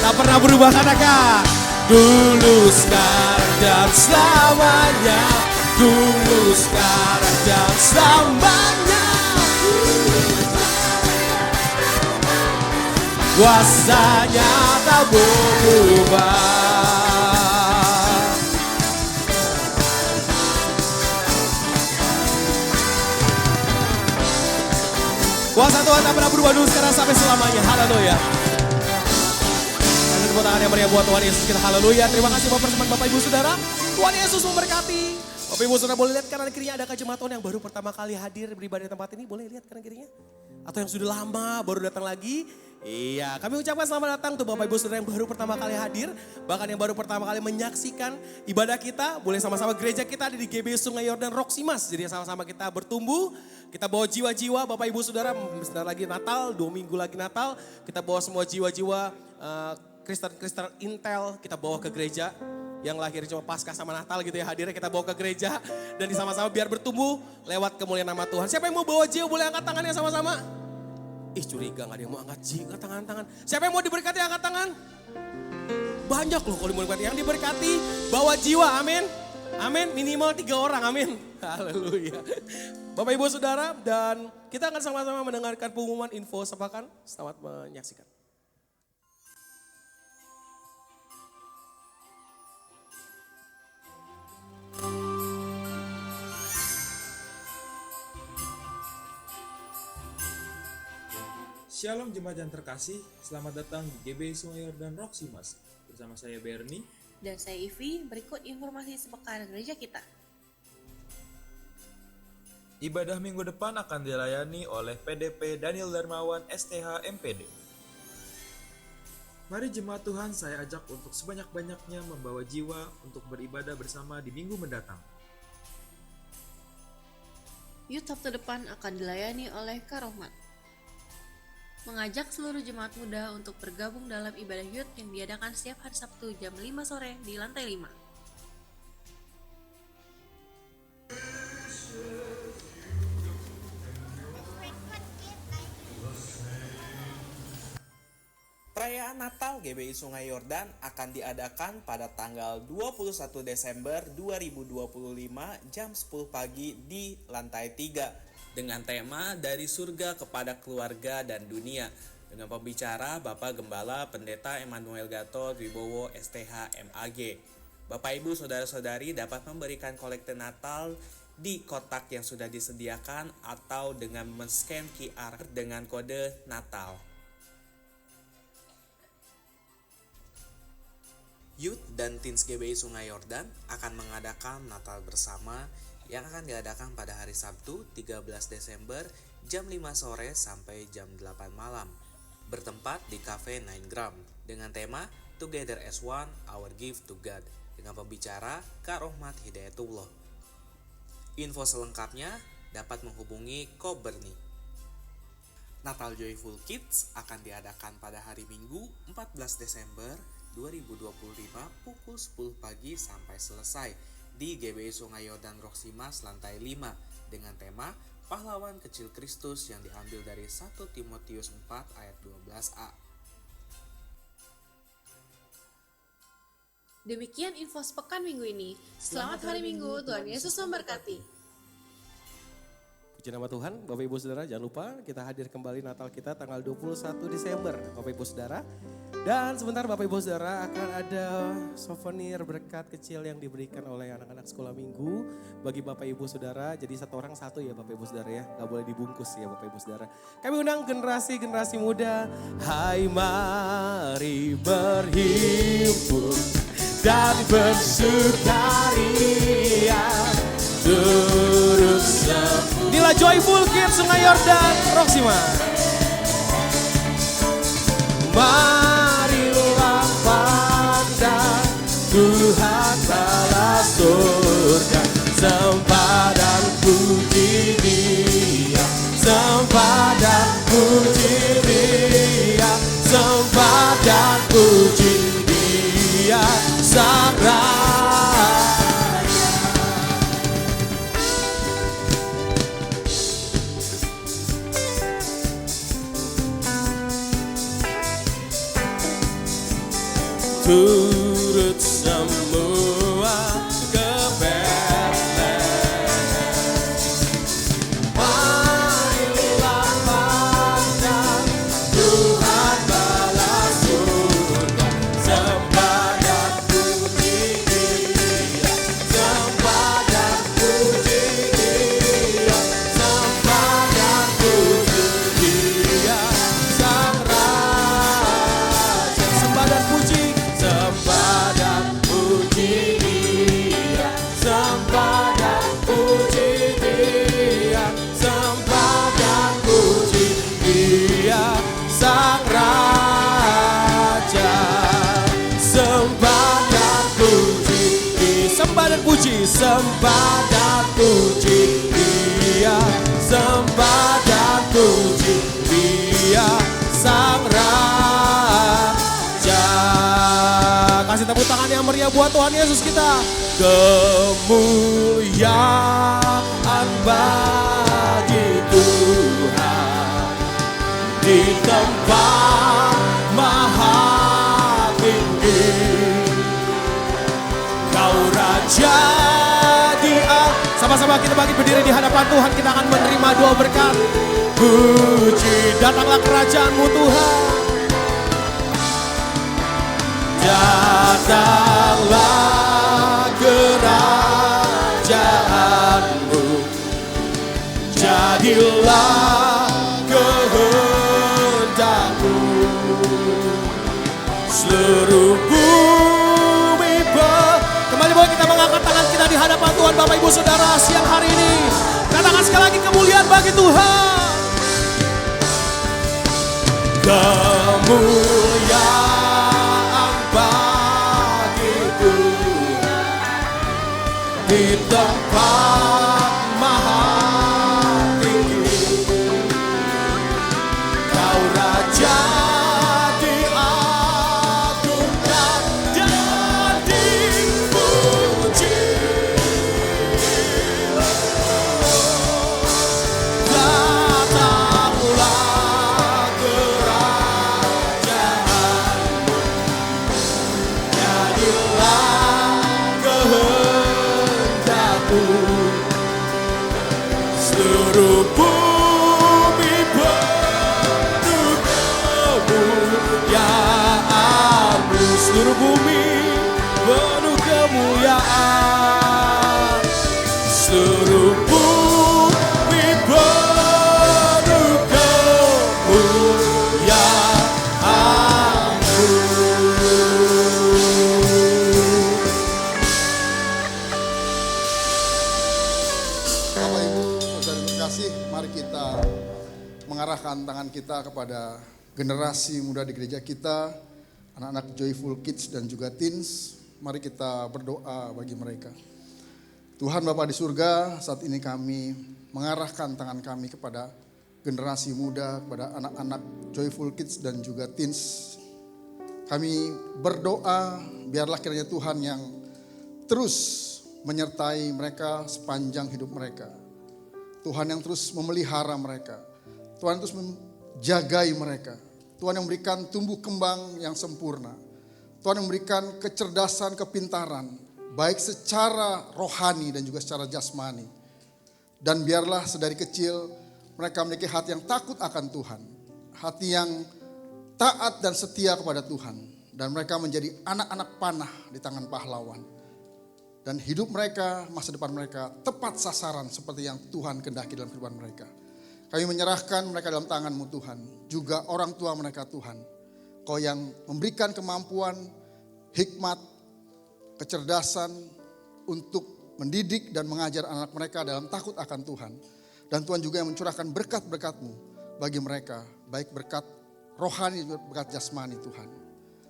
S3: Tak pernah berubah, katakan. Dulu, sekarang, dan selamanya. Dulu, sekarang, dan selamanya. Kuasanya tak berubah. Kuasa Tuhan tak pernah berubah dulu sekarang sampai selamanya. Haleluya. Tepuk tangan yang meriah buat Tuhan Yesus kita. Haleluya. Terima kasih Bapak persembahan Bapak Ibu Saudara. Tuhan Yesus memberkati. Bapak Ibu Saudara boleh lihat kanan kirinya ada jemaat Tuhan yang baru pertama kali hadir beribadah di tempat ini. Boleh lihat kanan kirinya? Atau yang sudah lama baru datang lagi. Iya, kami ucapkan selamat datang untuk Bapak Ibu Saudara yang baru pertama kali hadir. Bahkan yang baru pertama kali menyaksikan ibadah kita. Boleh sama-sama gereja kita ada di GBI Sungai Yordan Roksimas. Jadi sama-sama kita bertumbuh. Kita bawa jiwa-jiwa Bapak Ibu Saudara. Sebentar lagi Natal, 2 minggu lagi Natal. Kita bawa semua jiwa-jiwa Kristen Intel. Kita bawa ke gereja. Yang lahir cuma Paskah sama Natal gitu ya, hadirnya kita bawa ke gereja. Dan sama-sama biar bertumbuh lewat kemuliaan nama Tuhan. Siapa yang mau bawa jiwa boleh angkat tangannya sama-sama. Ih curiga gak ada yang mau angkat jiwa, tangan-tangan. Siapa yang mau diberkati angkat tangan? Banyak loh kalau mau diberkati. Yang diberkati bawa jiwa, amin. Amin, minimal 3 orang, amin. Haleluya. Bapak Ibu Saudara, dan kita akan sama-sama mendengarkan pengumuman info sepakan. Selamat menyaksikan.
S6: Shalom jemaat yang terkasih, selamat datang di GBI Sungai Yordan Roksimas. Bersama saya Bernie.
S7: Dan saya Ivi, berikut informasi sepekan gereja kita.
S6: Ibadah minggu depan akan dilayani oleh PDP Daniel Darmawan STH MPD. Mari jemaat Tuhan saya ajak untuk sebanyak-banyaknya membawa jiwa untuk beribadah bersama di minggu mendatang.
S7: Youth Sabtu depan akan dilayani oleh Kak Rohmat. Mengajak seluruh jemaat muda untuk bergabung dalam ibadah youth yang diadakan setiap hari Sabtu jam 5 sore di lantai 5.
S8: Perayaan Natal GBI Sungai Yordan akan diadakan pada tanggal 21 Desember 2025 jam 10 pagi di lantai 3 dengan tema Dari Surga kepada Keluarga dan Dunia dengan pembicara Bapak Gembala Pendeta Emmanuel Gatot Wibowo STH MAG. Bapak Ibu Saudara-saudari dapat memberikan kolekte Natal di kotak yang sudah disediakan atau dengan men-scan QR dengan kode Natal. Youth dan Teens GBI Sungai Yordan akan mengadakan Natal bersama yang akan diadakan pada hari Sabtu 13 Desember jam 5 sore sampai jam 8 malam. Bertempat di Cafe 9 Gram dengan tema Together as One, Our Gift to God dengan pembicara Kak Rohmat Hidayatullah. Info selengkapnya dapat menghubungi Ko Bernie. Natal Joyful Kids akan diadakan pada hari Minggu 14 Desember 2025 pukul 10 pagi sampai selesai di GBI Sungai Yordan Roksimas lantai 5 dengan tema Pahlawan Kecil Kristus yang diambil dari 1 Timotius 4 ayat 12a.
S7: Demikian info sepekan minggu ini. Selamat hari Minggu, Tuhan Yesus memberkati.
S3: Puji nama Tuhan, Bapak Ibu Saudara, jangan lupa kita hadir kembali Natal kita tanggal 21 Desember, Bapak Ibu Saudara. Dan sebentar Bapak Ibu Saudara akan ada souvenir berkat kecil yang diberikan oleh anak-anak sekolah minggu bagi Bapak Ibu Saudara. Jadi satu orang satu ya Bapak Ibu Saudara ya, gak boleh dibungkus ya Bapak Ibu Saudara. Kami undang generasi muda, hai mari berhimpun dan bersukaria turut semua. Inilah Joyful Kids Sungai Yordan Roksimas. Marilah pandang Tuhan balas surga, sembah dan puji Dia, sembah dan puji Dia, sembah dan puji Dia Sang Raja. Turut semua ke Bethlehem. Marilah pandang Tuhan balas surga, sembah dan puji Dia, sembah dan puji Dia, sembah dan puji sembah dan puji Dia, sembah dan puji Dia Sang Raja. Kasih tepuk tangan yang meriah buat Tuhan Yesus kita. Kemuliaan bagi Tuhan di tempat maha tinggi. Kau Raja di sama-sama kita bagi berdiri di hadapan Tuhan. Kita akan menerima doa berkat. Puji, datanglah kerajaanmu Tuhan. Datanglah kerajaanmu, jadilah kehendakmu. Seluruh bumi kembali boleh kita mengangkat tangan kita di hadapan Tuhan Bapak Ibu Saudara siang hari ini. Katakan sekali lagi kemuliaan bagi Tuhan. Kemuliaan bagi Tuhan di tempat maha tinggi. Kau Raja diagungkan dan dipuji. Datanglah kerajaanmu, jadilah kehendakmu. Seluruh bumi penuh kemuliaan-Mu, seluruh bumi penuh kemuliaan, seluruh bumi penuh kemuliaan-Mu.
S9: Bapak Ibu, saudara terkasih, mari kita mengarahkan tangan kita kepada generasi muda di gereja kita, anak-anak Joyful Kids dan juga Teens. Mari kita berdoa bagi mereka. Tuhan Bapa di surga, saat ini kami mengarahkan tangan kami kepada generasi muda, kepada anak-anak Joyful Kids dan juga Teens. Kami berdoa, biarlah kiranya Tuhan yang terus menyertai mereka sepanjang hidup mereka. Tuhan yang terus memelihara mereka. Tuhan terus menjagai mereka. Tuhan yang memberikan tumbuh kembang yang sempurna. Tuhan yang memberikan kecerdasan, kepintaran, baik secara rohani dan juga secara jasmani. Dan biarlah sedari kecil mereka memiliki hati yang takut akan Tuhan. Hati yang taat dan setia kepada Tuhan. Dan mereka menjadi anak-anak panah di tangan pahlawan. Dan hidup mereka, masa depan mereka tepat sasaran seperti yang Tuhan kehendaki dalam kehidupan mereka. Kami menyerahkan mereka dalam tangan-Mu Tuhan. Juga orang tua mereka Tuhan. Kau yang memberikan kemampuan, hikmat, kecerdasan untuk mendidik dan mengajar anak mereka dalam takut akan Tuhan. Dan Tuhan juga yang mencurahkan berkat-berkat-Mu bagi mereka. Baik berkat rohani dan berkat jasmani Tuhan.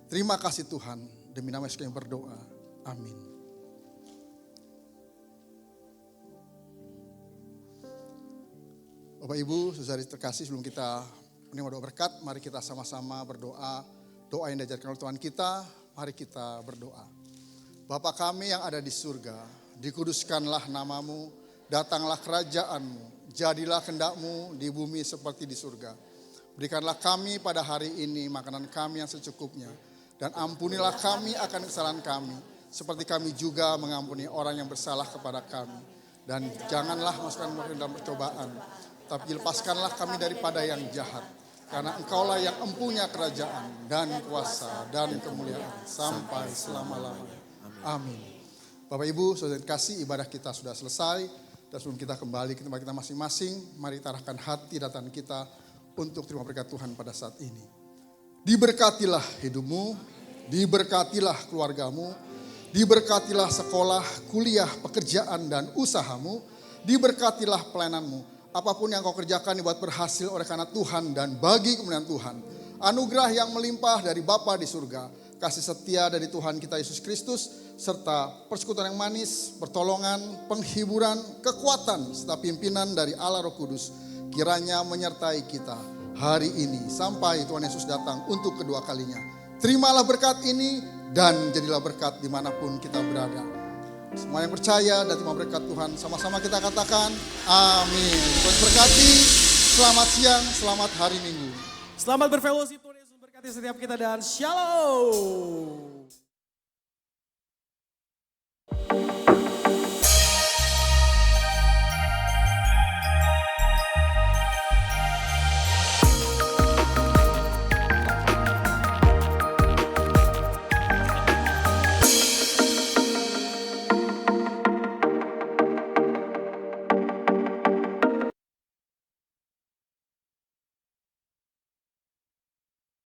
S9: Terima kasih Tuhan. Demi nama Yesus kami berdoa. Amin. Bapak Ibu, saudari terkasih, sebelum kita menerima doa berkat, mari kita sama-sama berdoa. Doa yang diajarkan oleh Tuhan kita, mari kita berdoa. Bapa kami yang ada di surga, dikuduskanlah namamu, datanglah kerajaan-Mu, jadilah kehendak-Mu di bumi seperti di surga. Berikanlah kami pada hari ini makanan kami yang secukupnya, dan ampunilah kami akan kesalahan kami, seperti kami juga mengampuni orang yang bersalah kepada kami. Dan janganlah masukkan kami dalam percobaan, tapi lepaskanlah kami daripada yang jahat. Karena Engkaulah yang empunya kerajaan dan kuasa dan kemuliaan sampai selama-lamanya. Amin. Bapak Ibu, saudara kasih, ibadah kita sudah selesai. Dan sebelum kita kembali ke tempat kita masing-masing, mari kita arahkan hati dan tangan kita untuk terima berkat Tuhan pada saat ini. Diberkatilah hidupmu, diberkatilah keluargamu, diberkatilah sekolah, kuliah, pekerjaan dan usahamu, diberkatilah pelayananmu. Apapun yang kau kerjakan dibuat berhasil oleh karena Tuhan dan bagi kemuliaan Tuhan. Anugerah yang melimpah dari Bapa di surga, kasih setia dari Tuhan kita Yesus Kristus, serta persekutuan yang manis, pertolongan, penghiburan, kekuatan, serta pimpinan dari Allah Roh Kudus, kiranya menyertai kita hari ini sampai Tuhan Yesus datang untuk kedua kalinya. Terimalah berkat ini dan jadilah berkat dimanapun kita berada. Semua yang percaya dan terima berkat Tuhan, sama-sama kita katakan amin. Tuhan berkati, selamat siang, selamat hari Minggu.
S1: Selamat berfellowship, Tuhan Yesus berkati setiap kita dan shalom.